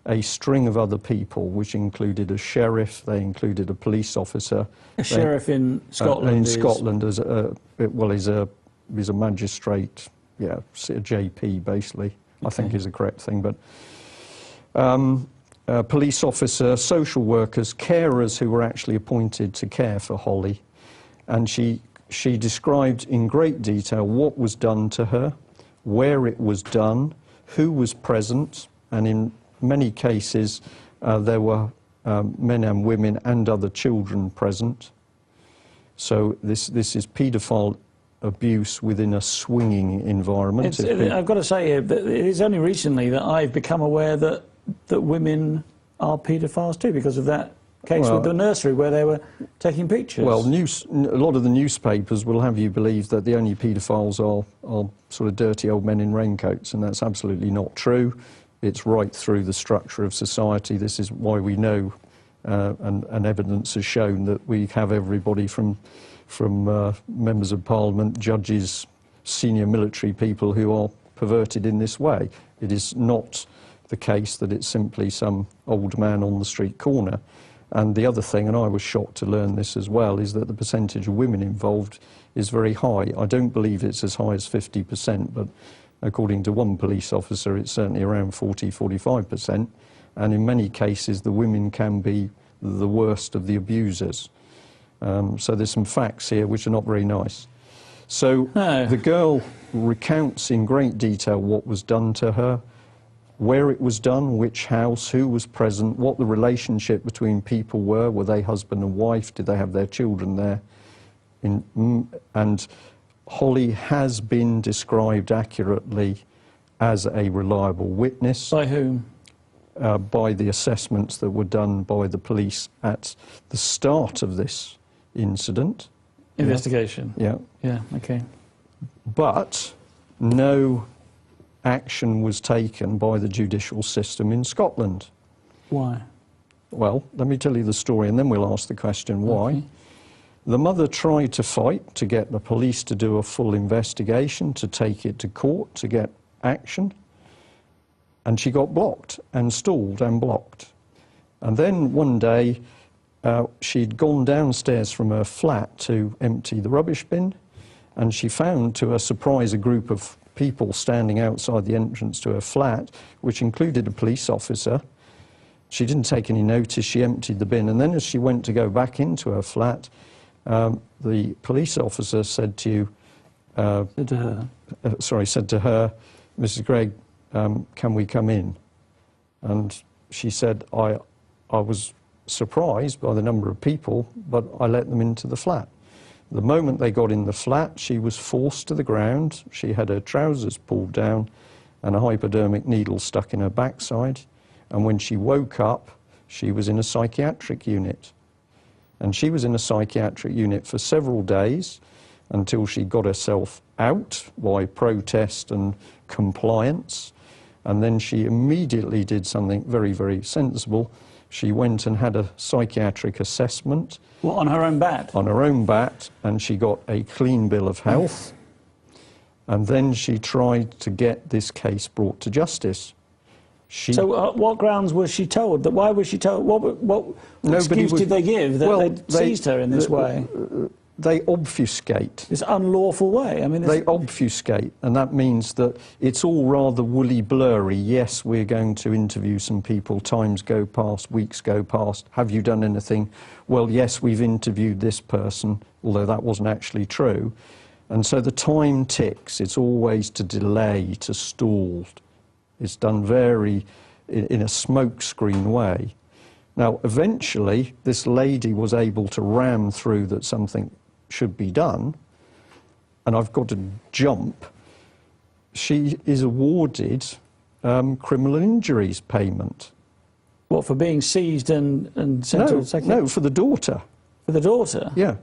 Speaker 2: a string of other people, which included a sheriff, they included a police officer.
Speaker 1: A sheriff in Scotland
Speaker 2: Scotland is a magistrate, yeah, a JP basically, okay. I think is the correct thing. But a police officer, social workers, carers who were actually appointed to care for Holly. And she described in great detail what was done to her, where it was done, who was present, and in many cases there were men and women and other children present. So this is paedophile abuse within a swinging environment.
Speaker 1: I've got to say here that it is only recently that I've become aware that women are paedophiles too, because of that case with the nursery where they were taking pictures.
Speaker 2: Well, a lot of the newspapers will have you believe that the only paedophiles are sort of dirty old men in raincoats, and that's absolutely not true. It's right through the structure of society. This is why we know, and evidence has shown, that we have everybody from members of parliament, judges, senior military people who are perverted in this way. It is not the case that it's simply some old man on the street corner. And the other thing, and I was shocked to learn this as well, is that the percentage of women involved is very high. I don't believe it's as high as 50%, but according to one police officer, it's certainly around 40–45%. And in many cases, the women can be the worst of the abusers. So there's some facts here which are not very nice. So the girl recounts in great detail what was done to her, where it was done, which house, who was present, what the relationship between people were they husband and wife, did they have their children there? And Holly has been described accurately as a reliable witness.
Speaker 1: By whom?
Speaker 2: By the assessments that were done by the police at the start of this incident.
Speaker 1: Investigation?
Speaker 2: Yeah.
Speaker 1: Yeah, okay.
Speaker 2: But no action was taken by the judicial system in Scotland.
Speaker 1: Why?
Speaker 2: Well, let me tell you the story and then we'll ask the question why.
Speaker 1: Okay.
Speaker 2: The mother tried to fight to get the police to do a full investigation, to take it to court, to get action, and she got blocked and stalled and blocked. And then one day she'd gone downstairs from her flat to empty the rubbish bin, and she found, to her surprise, a group of people standing outside the entrance to her flat, which included a police officer. She didn't take any notice, she emptied the bin, and then as she went to go back into her flat, the police officer said to her, Mrs. Gregg, can we come in? And she said, I was surprised by the number of people, but I let them into the flat. The moment they got in the flat, she was forced to the ground. She had her trousers pulled down and a hypodermic needle stuck in her backside. And when she woke up, she was in a psychiatric unit. And she was in a psychiatric unit for several days until she got herself out by protest and compliance. And then she immediately did something very, very sensible. She went and had a psychiatric assessment.
Speaker 1: What, on her own bat?
Speaker 2: On her own bat, and she got a clean bill of health. And then she tried to get this case brought to justice.
Speaker 1: So what grounds was she told? Why was she told? What excuse did they give that they seized her in this way?
Speaker 2: They obfuscate.
Speaker 1: This unlawful way. I mean,
Speaker 2: they obfuscate, and that means that it's all rather woolly blurry. Yes, we're going to interview some people. Times go past, weeks go past. Have you done anything? Well, yes, we've interviewed this person, although that wasn't actually true. And so the time ticks. It's always to delay, to stall. It's done very in a smokescreen way. Now, eventually, this lady was able to ram through that something should be done, and I've got to jump. She is awarded criminal injuries payment.
Speaker 1: What, for being seized and sent to a psychiatrist?
Speaker 2: No, for the daughter.
Speaker 1: For the daughter?
Speaker 2: Yeah.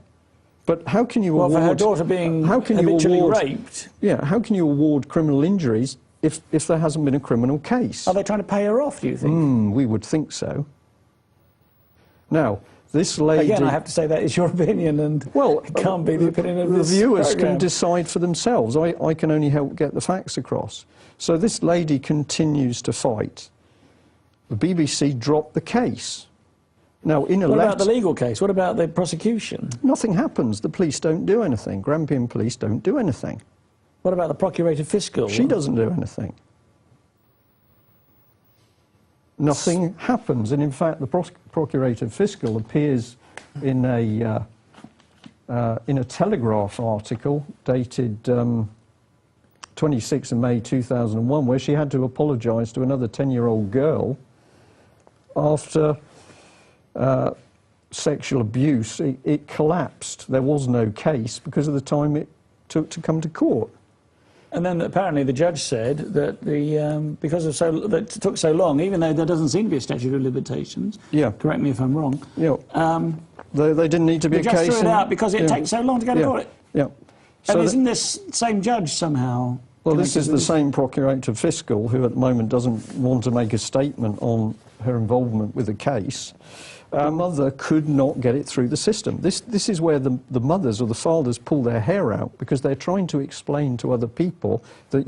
Speaker 2: But how can you award...
Speaker 1: Well, for her daughter being habitually raped?
Speaker 2: Yeah, how can you award criminal injuries if there hasn't been a criminal case?
Speaker 1: Are they trying to pay her off, do you think?
Speaker 2: We would think so. Now, this lady...
Speaker 1: Again, I have to say that is your opinion, and it can't be the opinion of this
Speaker 2: The viewers
Speaker 1: programme.
Speaker 2: can decide for themselves. I can only help get the facts across. So this lady continues to fight. The BBC dropped the case. Now, in a
Speaker 1: What about the legal case? What about the prosecution?
Speaker 2: Nothing happens. The police don't do anything. Grampian police don't do anything.
Speaker 1: What about the Procurator Fiscal?
Speaker 2: She doesn't do anything. Nothing happens, and in fact, the Procurator Fiscal appears in a Telegraph article dated 26th of May 2001, where she had to apologise to another 10-year-old girl after sexual abuse. It collapsed. There was no case because of the time it took to come to court.
Speaker 1: And then apparently the judge said that because that it took so long, even though there doesn't seem to be a statute of limitations.
Speaker 2: Yeah.
Speaker 1: Correct me if I'm wrong.
Speaker 2: Yeah. They didn't need to be a case.
Speaker 1: The judge threw it out because it takes so long to go to court.
Speaker 2: Yeah.
Speaker 1: And isn't this same judge somehow?
Speaker 2: Well, this is the same Procurator Fiscal who at the moment doesn't want to make a statement on her involvement with the case. The mother could not get it through the system. This is where the mothers or the fathers pull their hair out, because they're trying to explain to other people that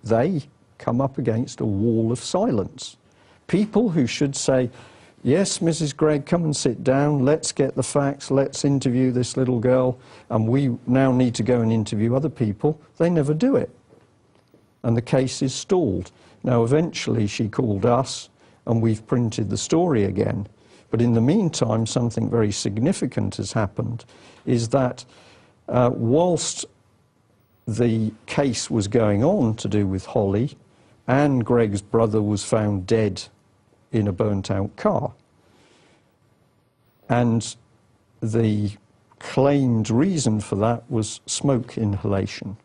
Speaker 2: they come up against a wall of silence. People who should say, yes, Mrs. Gregg, come and sit down, let's get the facts, let's interview this little girl, and we now need to go and interview other people, they never do it. And the case is stalled. Now, eventually she called us, and we've printed the story again. But in the meantime, something very significant has happened, is that whilst the case was going on to do with Holly, and Greg's brother was found dead in a burnt-out car, and the claimed reason for that was smoke inhalation.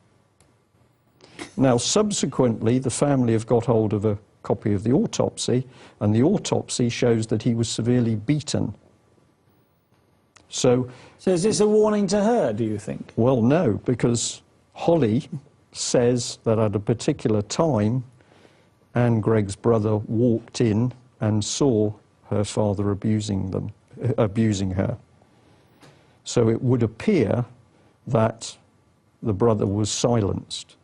Speaker 2: Now, subsequently, the family have got hold of a copy of the autopsy, and the autopsy shows that he was severely beaten. So
Speaker 1: is this a warning to her, do you think?
Speaker 2: Well, no, because Holly says that at a particular time, Anne Gregg's brother walked in and saw her father abusing her. So it would appear that the brother was silenced.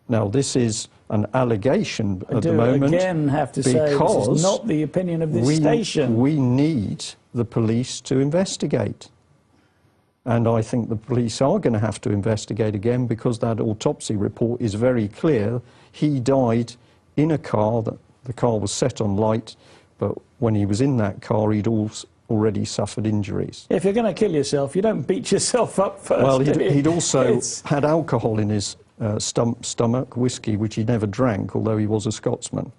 Speaker 2: Now, this is an allegation at the moment.
Speaker 1: I again have to say this is not the opinion of this station.
Speaker 2: We need the police to investigate. And I think the police are going to have to investigate again, because that autopsy report is very clear. He died in a car, the car was set on light, but when he was in that car, he'd already suffered injuries.
Speaker 1: If you're going to kill yourself, you don't beat yourself up first.
Speaker 2: Well, he'd also had alcohol in his stomach, whiskey, which he never drank, although he was a Scotsman.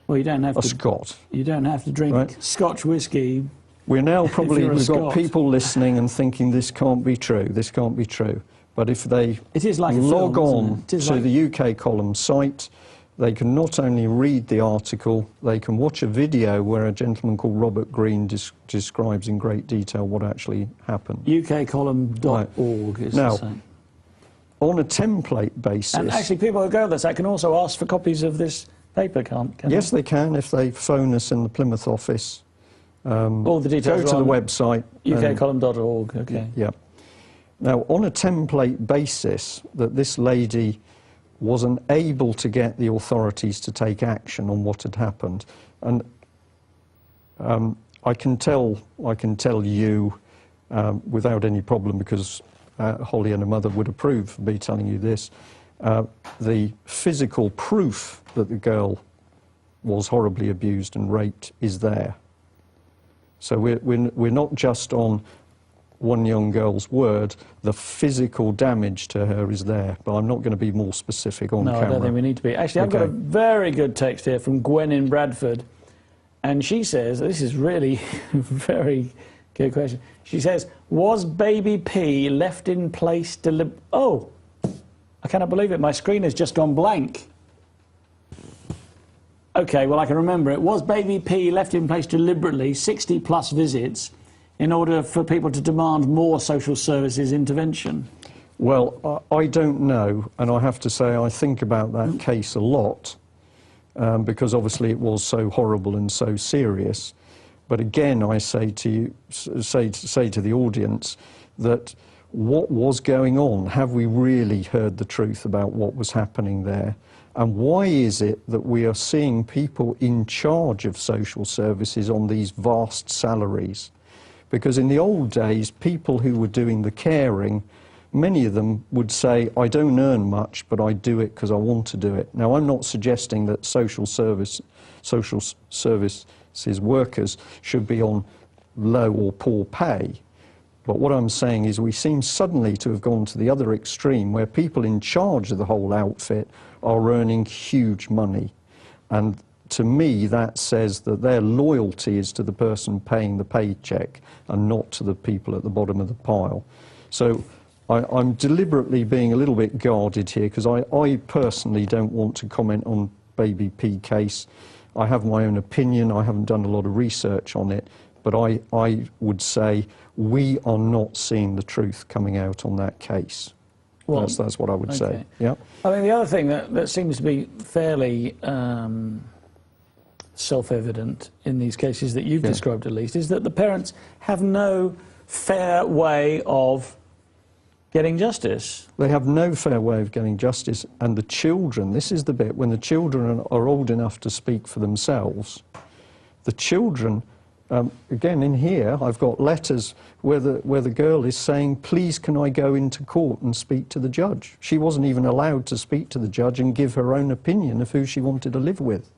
Speaker 1: Well, you don't have
Speaker 2: a
Speaker 1: to.
Speaker 2: Scot.
Speaker 1: You don't have to drink
Speaker 2: Right.
Speaker 1: Scotch whiskey.
Speaker 2: We're now probably,
Speaker 1: you're a
Speaker 2: we've got
Speaker 1: Scot.
Speaker 2: people listening and thinking this can't be true, this can't be true. But if they
Speaker 1: It is like a
Speaker 2: log
Speaker 1: film,
Speaker 2: on
Speaker 1: isn't it? It is
Speaker 2: to
Speaker 1: like-
Speaker 2: the UK column site, they can not only read the article, they can watch a video where a gentleman called Robert Green describes in great detail what actually happened.
Speaker 1: ukcolumn.org is
Speaker 2: Now,
Speaker 1: the same.
Speaker 2: On a template basis...
Speaker 1: And actually, people who go to the site can also ask for copies of this paper, can't
Speaker 2: Yes, they can if they phone us in the Plymouth office.
Speaker 1: All the details
Speaker 2: Go to
Speaker 1: are
Speaker 2: the
Speaker 1: on
Speaker 2: website.
Speaker 1: ukcolumn.org, okay.
Speaker 2: Yeah. Now, on a template basis, that this lady wasn't able to get the authorities to take action on what had happened, and I can tell you without any problem, because Holly and her mother would approve of me telling you this, the physical proof that the girl was horribly abused and raped is there. So we're not just on one young girl's word, the physical damage to her is there, but I'm not going to be more specific on camera.
Speaker 1: No, I don't think we need to be. Actually, I've got a very good text here from Gwen in Bradford, and she says, this is really a very good question. She says, was baby P left in place Oh, I cannot believe it. My screen has just gone blank. OK, well, I can remember it. Was baby P left in place deliberately, 60-plus visits, in order for people to demand more social services intervention?
Speaker 2: Well, I don't know, and I have to say I think about that case a lot, because obviously it was so horrible and so serious. But again, I say to you, say to the audience that what was going on? Have we really heard the truth about what was happening there? And why is it that we are seeing people in charge of social services on these vast salaries? Because in the old days, people who were doing the caring, many of them would say, I don't earn much, but I do it because I want to do it. Now, I'm not suggesting that social services workers should be on low or poor pay. But what I'm saying is we seem suddenly to have gone to the other extreme, where people in charge of the whole outfit are earning huge money. And to me, that says that their loyalty is to the person paying the paycheck and not to the people at the bottom of the pile. So I'm deliberately being a little bit guarded here, because I personally don't want to comment on baby P case. I have my own opinion. I haven't done a lot of research on it. But I would say we are not seeing the truth coming out on that case. Well, that's what I would say. Yeah.
Speaker 1: I mean, the other thing that seems to be fairly self-evident in these cases that you've described, at least, is that the parents have no fair way of getting justice.
Speaker 2: They have no fair way of getting justice, and the children, this is the bit, when the children are old enough to speak for themselves, the children, again in here, I've got letters where the girl is saying, please can I go into court and speak to the judge? She wasn't even allowed to speak to the judge and give her own opinion of who she wanted to live with.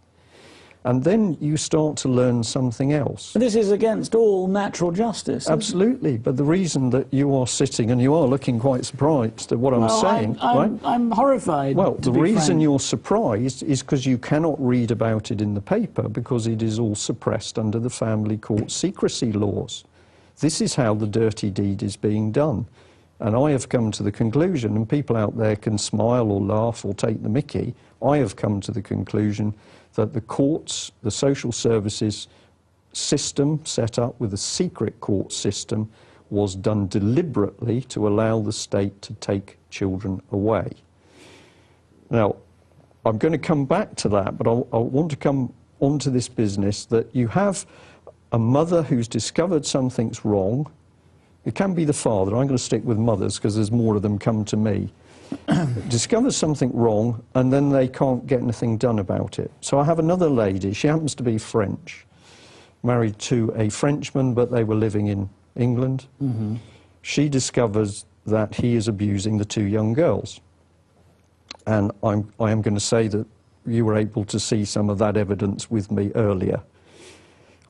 Speaker 2: And then you start to learn something else.
Speaker 1: But this is against all natural justice.
Speaker 2: Absolutely, but the reason that you are sitting, and you are looking quite surprised at what I'm saying, right?
Speaker 1: I'm horrified.
Speaker 2: Well, the reason you're surprised is because you cannot read about it in the paper, because it is all suppressed under the family court secrecy laws. This is how the dirty deed is being done. And I have come to the conclusion, and people out there can smile or laugh or take the mickey, I have come to the conclusion that the courts, the social services system set up with a secret court system, was done deliberately to allow the state to take children away. Now, I'm going to come back to that, but I want to come onto this business that you have a mother who's discovered something's wrong. It can be the father. I'm going to stick with mothers because there's more of them come to me. Discovers something wrong, and then they can't get anything done about it. So I have another lady, she happens to be French, married to a Frenchman, but they were living in England. Mm-hmm. She discovers that he is abusing the two young girls. And I am going to say that you were able to see some of that evidence with me earlier.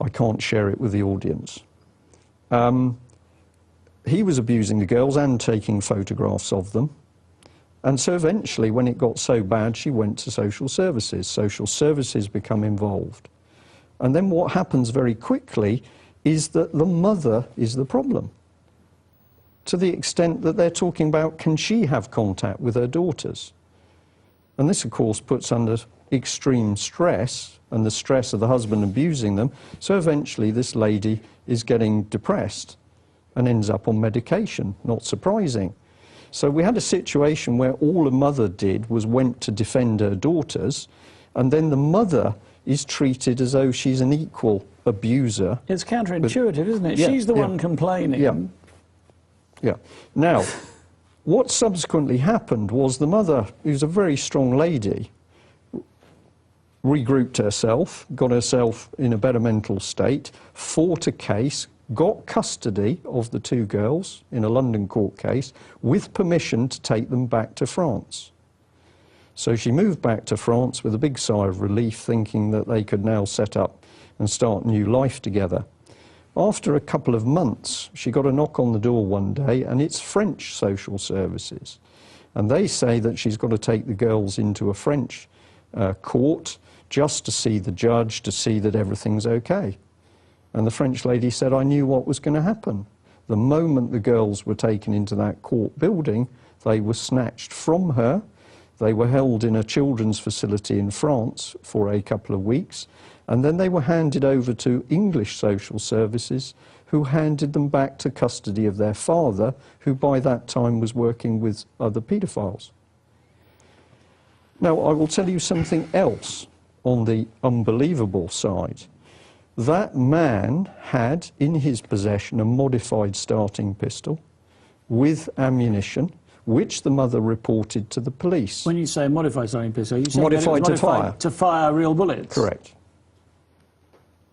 Speaker 2: I can't share it with the audience. He was abusing the girls and taking photographs of them. And so eventually, when it got so bad, she went to social services. Social services become involved. And then what happens very quickly is that the mother is the problem, to the extent that they're talking about, can she have contact with her daughters? And this, of course, puts under extreme stress, and the stress of the husband abusing them. So eventually this lady is getting depressed and ends up on medication, not surprising. So we had a situation where all a mother did was went to defend her daughters, and then the mother is treated as though she's an equal abuser.
Speaker 1: It's counterintuitive, isn't it?
Speaker 2: Yeah,
Speaker 1: She's the
Speaker 2: yeah.
Speaker 1: one complaining.
Speaker 2: Yeah. Yeah. Now, what subsequently happened was the mother, who's a very strong lady, regrouped herself, got herself in a better mental state, fought a case, got custody of the two girls in a London court case with permission to take them back to France. So she moved back to France with a big sigh of relief, thinking that they could now set up and start new life together. After a couple of months, she got a knock on the door one day, and it's French social services. And they say that she's got to take the girls into a French court just to see the judge, to see that everything's okay. And the French lady said, I knew what was going to happen. The moment the girls were taken into that court building, they were snatched from her. They were held in a children's facility in France for a couple of weeks, and then they were handed over to English social services, who handed them back to custody of their father, who by that time was working with other paedophiles. Now, I will tell you something else on the unbelievable side. That man had in his possession a modified starting pistol with ammunition, which the mother reported to the police.
Speaker 1: When you say modified starting pistol, are you saying
Speaker 2: Modified
Speaker 1: that it was
Speaker 2: to fire.
Speaker 1: To fire real bullets?
Speaker 2: Correct.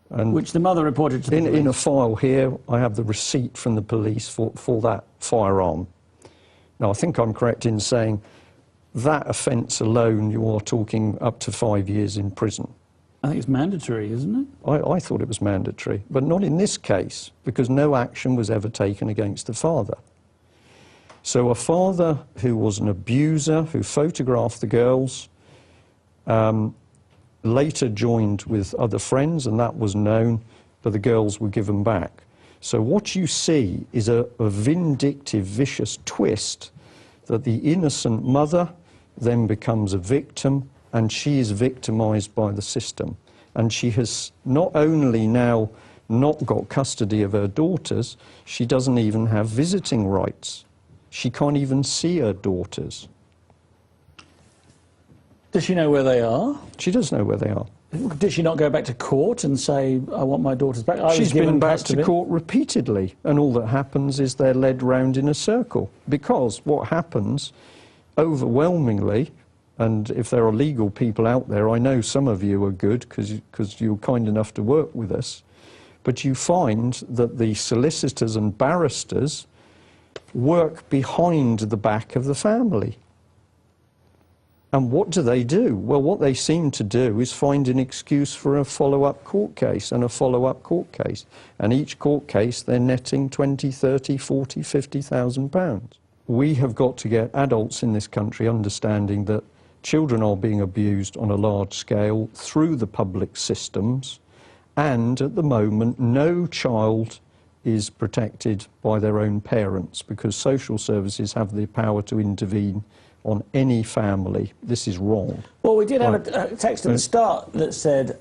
Speaker 2: And
Speaker 1: which the mother reported to the police?
Speaker 2: In a file here, I have the receipt from the police for that firearm. Now, I think I'm correct in saying that offence alone, you are talking up to 5 years in prison.
Speaker 1: I think it's mandatory, isn't it?
Speaker 2: I thought it was mandatory, but not in this case, because no action was ever taken against the father. So a father who was an abuser, who photographed the girls, later joined with other friends, and that was known, but the girls were given back. So what you see is a vindictive, vicious twist that the innocent mother then becomes a victim, and she is victimised by the system. And she has not only now not got custody of her daughters, she doesn't even have visiting rights. She can't even see her daughters.
Speaker 1: Does she know where they are?
Speaker 2: She does know where they are.
Speaker 1: Did she not go back to court and say, I want my daughters back?
Speaker 2: She's been back to court repeatedly, and all that happens is they're led round in a circle. Because what happens, overwhelmingly, and if there are legal people out there, I know some of you are good because you're kind enough to work with us, but you find that the solicitors and barristers work behind the back of the family. And what do? Well, what they seem to do is find an excuse for a follow-up court case and a follow-up court case. And each court case, they're netting 20, 30, 40, 50,000 pounds. We have got to get adults in this country understanding that children are being abused on a large scale through the public systems, and at the moment, no child is protected by their own parents, because social services have the power to intervene on any family. This is wrong.
Speaker 1: Well, we did have a text at the start that said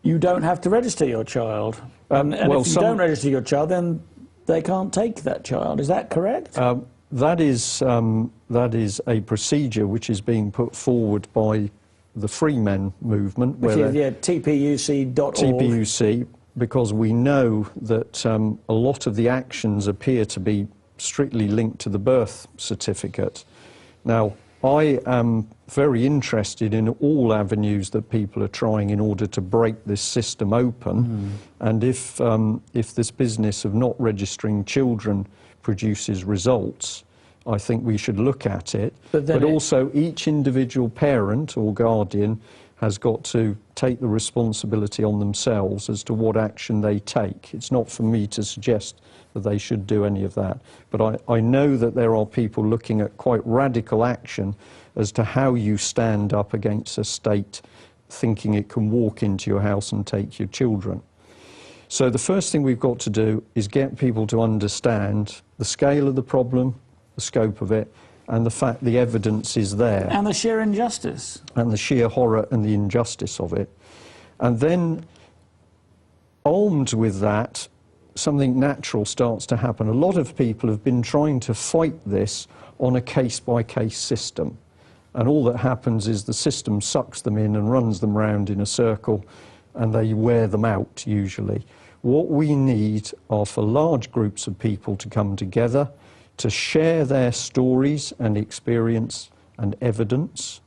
Speaker 1: you don't have to register your child. And well, if you don't register your child, then they can't take that child. Is that correct?
Speaker 2: That is a procedure which is being put forward by the Free Men movement.
Speaker 1: Which is, tpuc.org.
Speaker 2: TPUC, because we know that a lot of the actions appear to be strictly linked to the birth certificate. Now, I am very interested in all avenues that people are trying in order to break this system open. And if this business of not registering children produces results, I think we should look at it. But also each individual parent or guardian has got to take the responsibility on themselves as to what action they take. It's not for me to suggest that they should do any of that. But I know that there are people looking at quite radical action as to how you stand up against a state thinking it can walk into your house and take your children. So the first thing we've got to do is get people to understand the scale of the problem, the scope of it, and the fact the evidence is there.
Speaker 1: And the sheer injustice.
Speaker 2: And the sheer horror and the injustice of it. And then, armed with that, something natural starts to happen. A lot of people have been trying to fight this on a case-by-case system. And all that happens is the system sucks them in and runs them round in a circle, and they wear them out, usually. What we need are for large groups of people to come together, to share their stories and experience and evidence.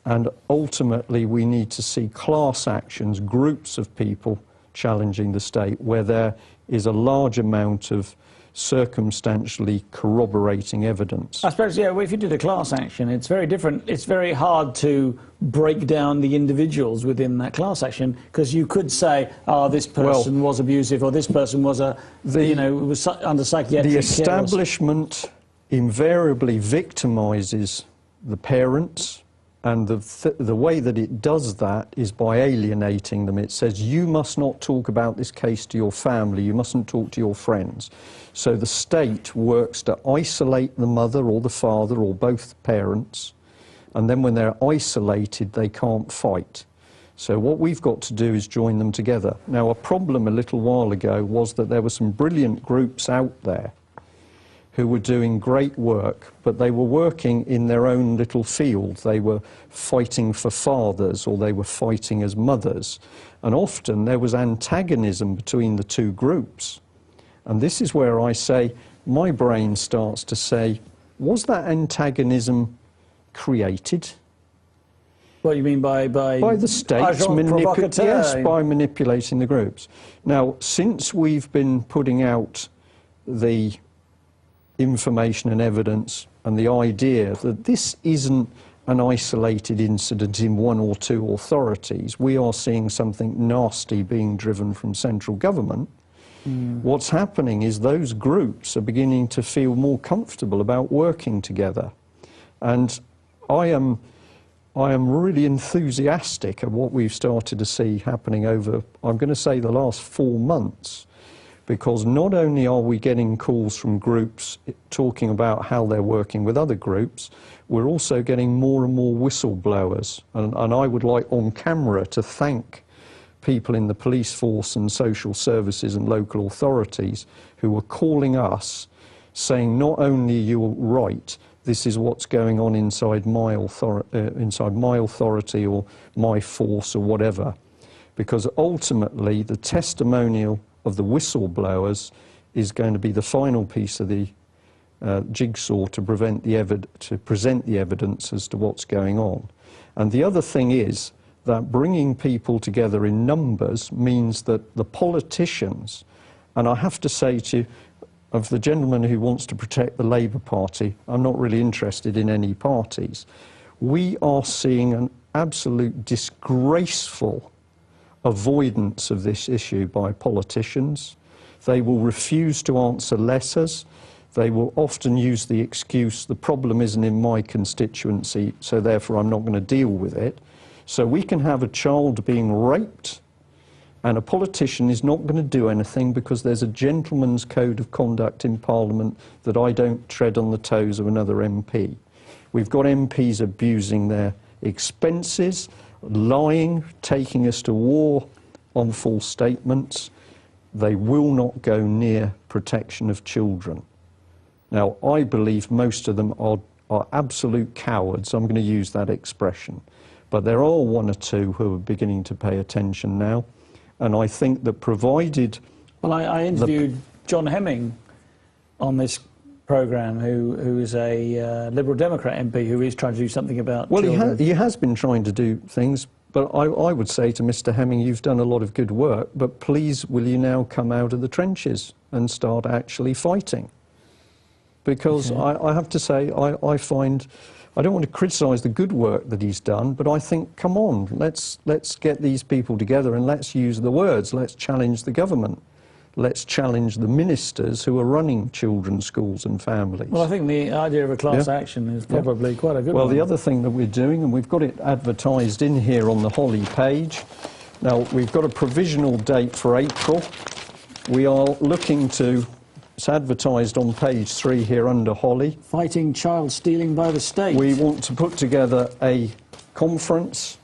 Speaker 2: And ultimately, we need to see class actions, groups of people challenging the state, where there is a large amount of circumstantially corroborating evidence.
Speaker 1: I suppose, yeah, well, if you did a class action, it's very different. It's very hard to break down the individuals within that class action, because you could say, oh, this person was abusive, or this person was was under psychiatric care.
Speaker 2: The establishment invariably victimises the parents, and the way that it does that is by alienating them. It says, you must not talk about this case to your family, you mustn't talk to your friends. So the state works to isolate the mother or the father or both parents, and then when they're isolated, they can't fight. So what we've got to do is join them together. Now, a problem a little while ago was that there were some brilliant groups out there who were doing great work, but they were working in their own little field. They were fighting for fathers, or they were fighting as mothers. And often there was antagonism between the two groups. And this is where I say, my brain starts to say, was that antagonism created?
Speaker 1: What do you mean by
Speaker 2: the state? Yes, by manipulating the groups. Now, since we've been putting out the information and evidence and the idea that this isn't an isolated incident in one or two authorities, we are seeing something nasty being driven from central government. What's happening is those groups are beginning to feel more comfortable about working together. And I am really enthusiastic at what we've started to see happening over, I'm going to say, the last 4 months. Because not only are we getting calls from groups talking about how they're working with other groups, we're also getting more and more whistleblowers. And I would like on camera to thank people in the police force and social services and local authorities who are calling us saying, not only you're right, this is what's going on inside my authority or my force or whatever. Because ultimately the testimonial of the whistleblowers is going to be the final piece of the jigsaw to present the evidence as to what's going on. And the other thing is that bringing people together in numbers means that the politicians, and I have to say to you, of the gentleman who wants to protect the Labour Party, I'm not really interested in any parties. We are seeing an absolute disgraceful avoidance of this issue by politicians. They will refuse to answer letters. They will often use the excuse, the problem isn't in my constituency, so therefore I'm not going to deal with it. So we can have a child being raped, and a politician is not going to do anything because there's a gentleman's code of conduct in Parliament that I don't tread on the toes of another MP. We've got MPs abusing their expenses, lying, taking us to war on false statements. They will not go near protection of children. Now, I believe most of them are absolute cowards. I'm going to use that expression. But there are one or two who are beginning to pay attention now. And I think that provided...
Speaker 1: Well, I interviewed John Hemming on this programme, who is a Liberal Democrat MP who is trying to do something about children.
Speaker 2: Well, he has been trying to do things, but I would say to Mr Hemming, you've done a lot of good work, but please will you now come out of the trenches and start actually fighting? because I have to say, I find, I don't want to criticise the good work that he's done, but I think, come on, let's get these people together and let's use the words. Let's challenge the government. Let's challenge the ministers who are running children's schools and families.
Speaker 1: Well, I think the idea of a class action is probably quite a good one.
Speaker 2: Well, the other thing that we're doing, and we've got it advertised in here on the Holly page. Now, we've got a provisional date for April. We are looking to, it's advertised on page 3 here under Holly.
Speaker 1: Fighting child stealing by the state.
Speaker 2: We want to put together a conference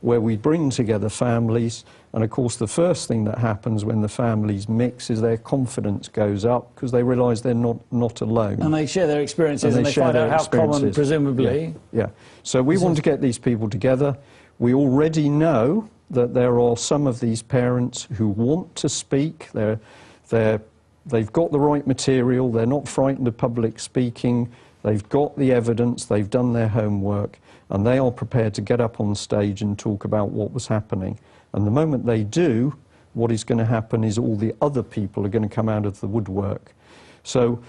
Speaker 2: where we bring together families, and of course the first thing that happens when the families mix is their confidence goes up because they realise they're not alone.
Speaker 1: And they share their experiences and they find out how common, presumably.
Speaker 2: Yeah. So we want to get these people together. We already know that there are some of these parents who want to speak. They've got the right material, they're not frightened of public speaking, they've got the evidence, they've done their homework, and they are prepared to get up on stage and talk about what was happening. And the moment they do, what is going to happen is all the other people are going to come out of the woodwork. So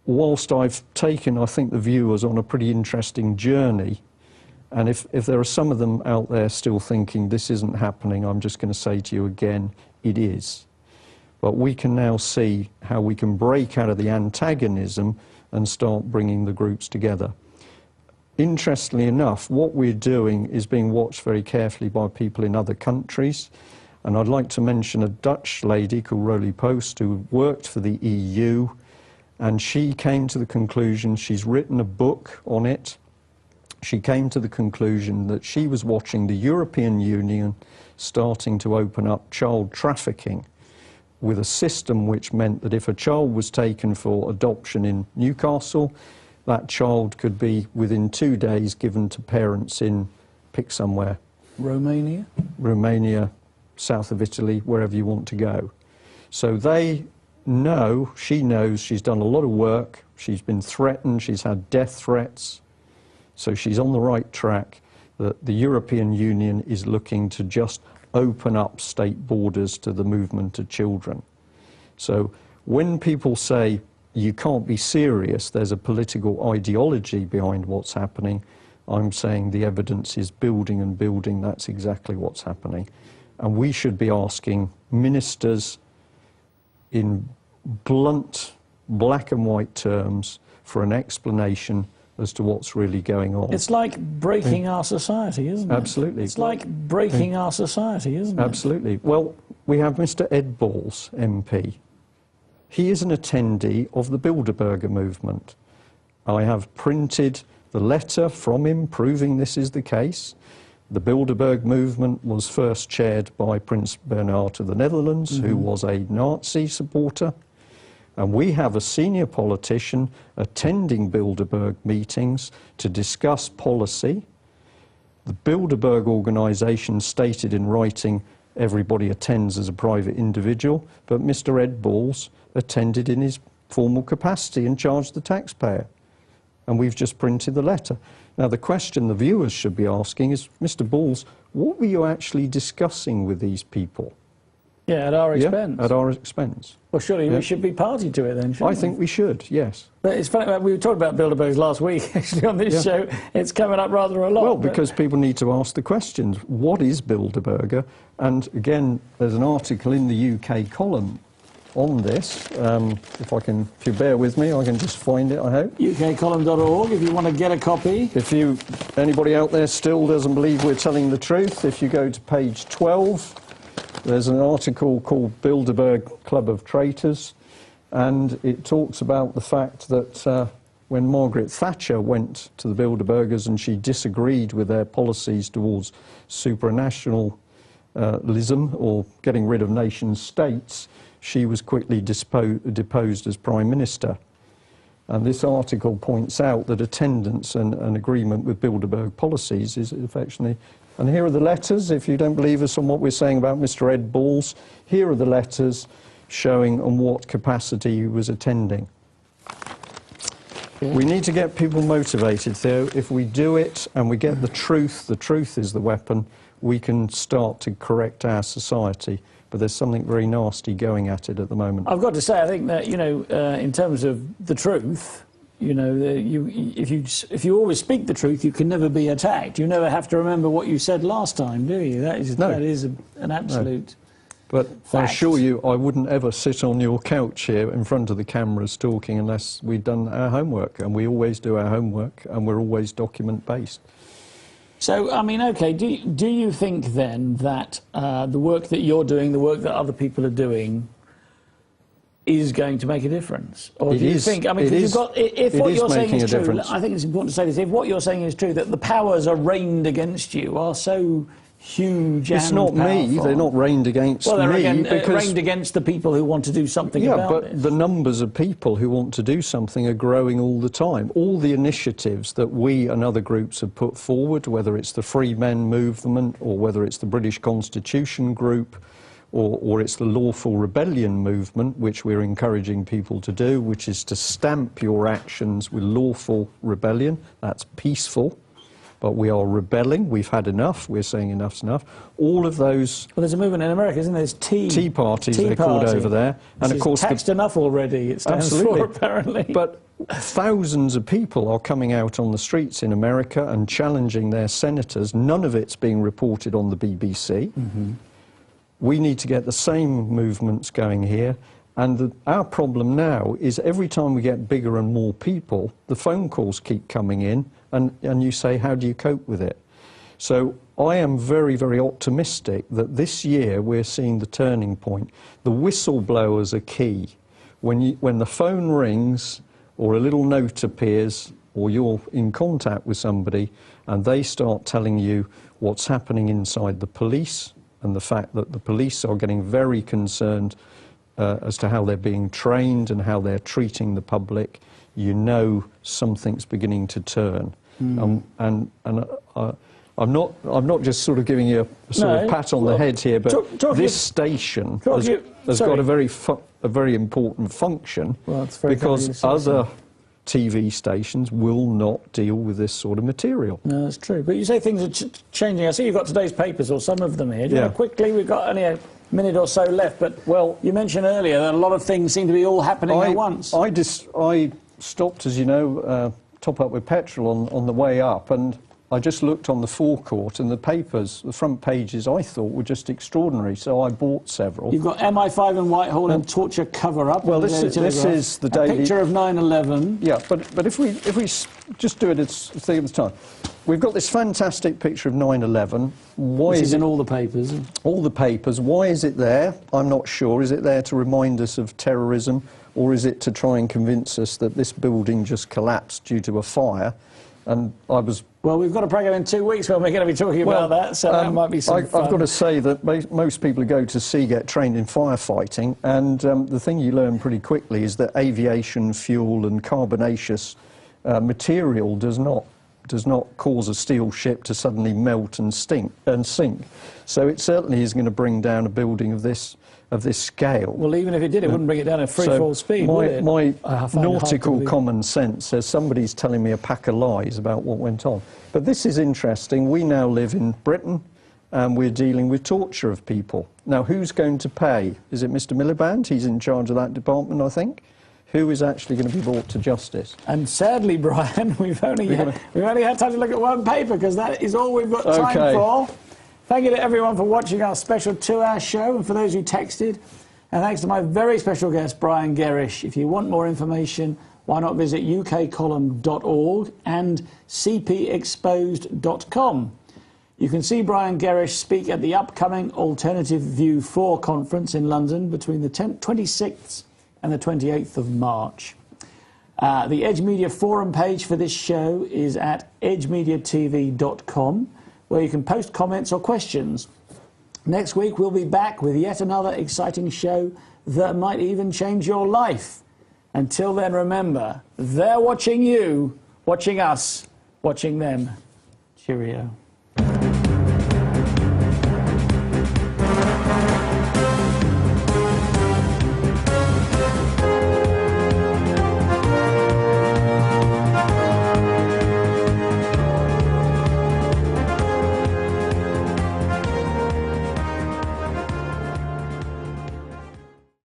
Speaker 2: whilst I've taken, I think, the viewers on a pretty interesting journey, and if there are some of them out there still thinking this isn't happening, I'm just going to say to you again, it is. But we can now see how we can break out of the antagonism and start bringing the groups together. Interestingly enough, what we're doing is being watched very carefully by people in other countries. And I'd like to mention a Dutch lady called Roly Post who worked for the EU, and she came to the conclusion, she's written a book on it, she came to the conclusion that she was watching the European Union starting to open up child trafficking with a system which meant that if a child was taken for adoption in Newcastle, that child could be within 2 days given to parents in, pick somewhere.
Speaker 1: Romania?
Speaker 2: Romania, south of Italy, wherever you want to go. So they know, she knows, she's done a lot of work, she's been threatened, she's had death threats, so she's on the right track. That the European Union is looking to just open up state borders to the movement of children. So when people say, you can't be serious, there's a political ideology behind what's happening, I'm saying the evidence is building and building, that's exactly what's happening. And we should be asking ministers in blunt, black and white terms for an explanation as to what's really going on.
Speaker 1: It's like breaking our society, isn't it?
Speaker 2: Absolutely.
Speaker 1: It's like breaking our society, isn't it?
Speaker 2: Absolutely. Well, we have Mr. Ed Balls, MP. He is an attendee of the Bilderberger movement. I have printed the letter from him proving this is the case. The Bilderberg movement was first chaired by Prince Bernhard of the Netherlands, who was a Nazi supporter. And we have a senior politician attending Bilderberg meetings to discuss policy. The Bilderberg organisation stated in writing everybody attends as a private individual, but Mr. Ed Balls attended in his formal capacity and charged the taxpayer. And we've just printed the letter. Now the question the viewers should be asking is, Mr. Balls, what were you actually discussing with these people?
Speaker 1: Yeah, at our expense.
Speaker 2: Yeah, at our expense.
Speaker 1: Well, surely we should be party to it then, shouldn't we?
Speaker 2: I think we should, yes.
Speaker 1: But it's funny, we were talking about Bilderbergs last week, actually, on this show. It's coming up rather a lot.
Speaker 2: Well, because people need to ask the questions. What is Bilderberger? And again, there's an article in the UK column on this. If you bear with me, I can just find it, I hope.
Speaker 1: ukcolumn.org, if you want to get a copy.
Speaker 2: If anybody out there still doesn't believe we're telling the truth, if you go to page 12, there's an article called Bilderberg Club of Traitors, and it talks about the fact that when Margaret Thatcher went to the Bilderbergers and she disagreed with their policies towards supranationalism or getting rid of nation states, she was quickly deposed as Prime Minister. And this article points out that attendance and agreement with Bilderberg policies is affectionately. And here are the letters, if you don't believe us on what we're saying about Mr. Ed Balls, here are the letters showing on what capacity he was attending. Yeah. We need to get people motivated, Theo. If we do it and we get the truth is the weapon, we can start to correct our society. But there's something very nasty going at it at the moment.
Speaker 1: I've got to say, I think that, in terms of the truth, you know, if you always speak the truth, you can never be attacked. You never have to remember what you said last time, do you? That is an absolute.
Speaker 2: But
Speaker 1: fact.
Speaker 2: I assure you, I wouldn't ever sit on your couch here in front of the cameras talking unless we'd done our homework, and we always do our homework, and we're always document-based.
Speaker 1: So, I mean, okay, do you think then that the work that you're doing, the work that other people are doing, is going to make a difference? Or do you think, I mean, if what you're saying is true, I think it's important to say this, if what you're saying is true, that the powers arraigned against you are so huge and
Speaker 2: It's not
Speaker 1: powerful.
Speaker 2: me, they're not raigned against me.
Speaker 1: They're raigned against the people who want to do something about it.
Speaker 2: Yeah, but the numbers of people who want to do something are growing all the time. All the initiatives that we and other groups have put forward, whether it's the Free Men movement or whether it's the British Constitution group or it's the Lawful Rebellion movement, which we're encouraging people to do, which is to stamp your actions with lawful rebellion. That's peaceful. But we are rebelling. We've had enough. We're saying enough's enough. All of those.
Speaker 1: Well, there's a movement in America, isn't there? There's Tea
Speaker 2: Parties, they're called over there,
Speaker 1: and of course, taxed enough already. It stands for, apparently.
Speaker 2: But thousands of people are coming out on the streets in America and challenging their senators. None of it's being reported on the BBC. Mm-hmm. We need to get the same movements going here. And our problem now is every time we get bigger and more people, the phone calls keep coming in, and you say, how do you cope with it? So I am very, very optimistic that this year we're seeing the turning point. The whistleblowers are key. When the phone rings or a little note appears or you're in contact with somebody and they start telling you what's happening inside the police and the fact that the police are getting very concerned as to how they're being trained and how they're treating the public, you know something's beginning to turn. Mm. I'm not just sort of giving you a sort of pat on the head here, but this station has got a very important function, because other TV stations will not deal with this sort of material.
Speaker 1: No, that's true. But you say things are changing. I see you've got today's papers, or some of them here. Do you want to quickly, we've got only a minute or so left, but well, you mentioned earlier that a lot of things seem to be all happening at once.
Speaker 2: I stopped, as you know, top up with petrol on the way up, and I just looked on the forecourt, and the papers, the front pages, I thought were just extraordinary, so I bought several.
Speaker 1: You've got MI5 in Whitehall and torture cover-up.
Speaker 2: Well, this is the daily...
Speaker 1: A picture of 9/11.
Speaker 2: Yeah, but if we just do it at the time, we've got this fantastic picture of 9/11.
Speaker 1: This is in all the papers.
Speaker 2: All the papers. Why is it there? I'm not sure. Is it there to remind us of terrorism, or is it to try and convince us that this building just collapsed due to a fire? And I was...
Speaker 1: Well, we've got a programme in 2 weeks when we're going to be talking about that, so that might be some fun.
Speaker 2: I've got to say that most people who go to sea get trained in firefighting, and the thing you learn pretty quickly is that aviation fuel and carbonaceous material does not cause a steel ship to suddenly melt and sink. So it certainly is going to bring down a building of this scale.
Speaker 1: Well, even if it did, it wouldn't bring it down at free-fall speed, would it?
Speaker 2: My nautical common sense says somebody's telling me a pack of lies about what went on. But this is interesting. We now live in Britain, and we're dealing with torture of people. Now, who's going to pay? Is it Mr. Miliband? He's in charge of that department, I think. Who is actually going to be brought to justice? And
Speaker 1: sadly, Brian, we've only had time to look at one paper, because that is all we've got time for. Thank you to everyone for watching our special 2-hour show, and for those who texted. And thanks to my very special guest, Brian Gerrish. If you want more information, why not visit ukcolumn.org and cpexposed.com. You can see Brian Gerrish speak at the upcoming Alternative View 4 conference in London between the 26th and the 28th of March. The Edge Media forum page for this show is at edgemediatv.com, where you can post comments or questions. Next week, we'll be back with yet another exciting show that might even change your life. Until then, remember, they're watching you, watching us, watching them. Cheerio.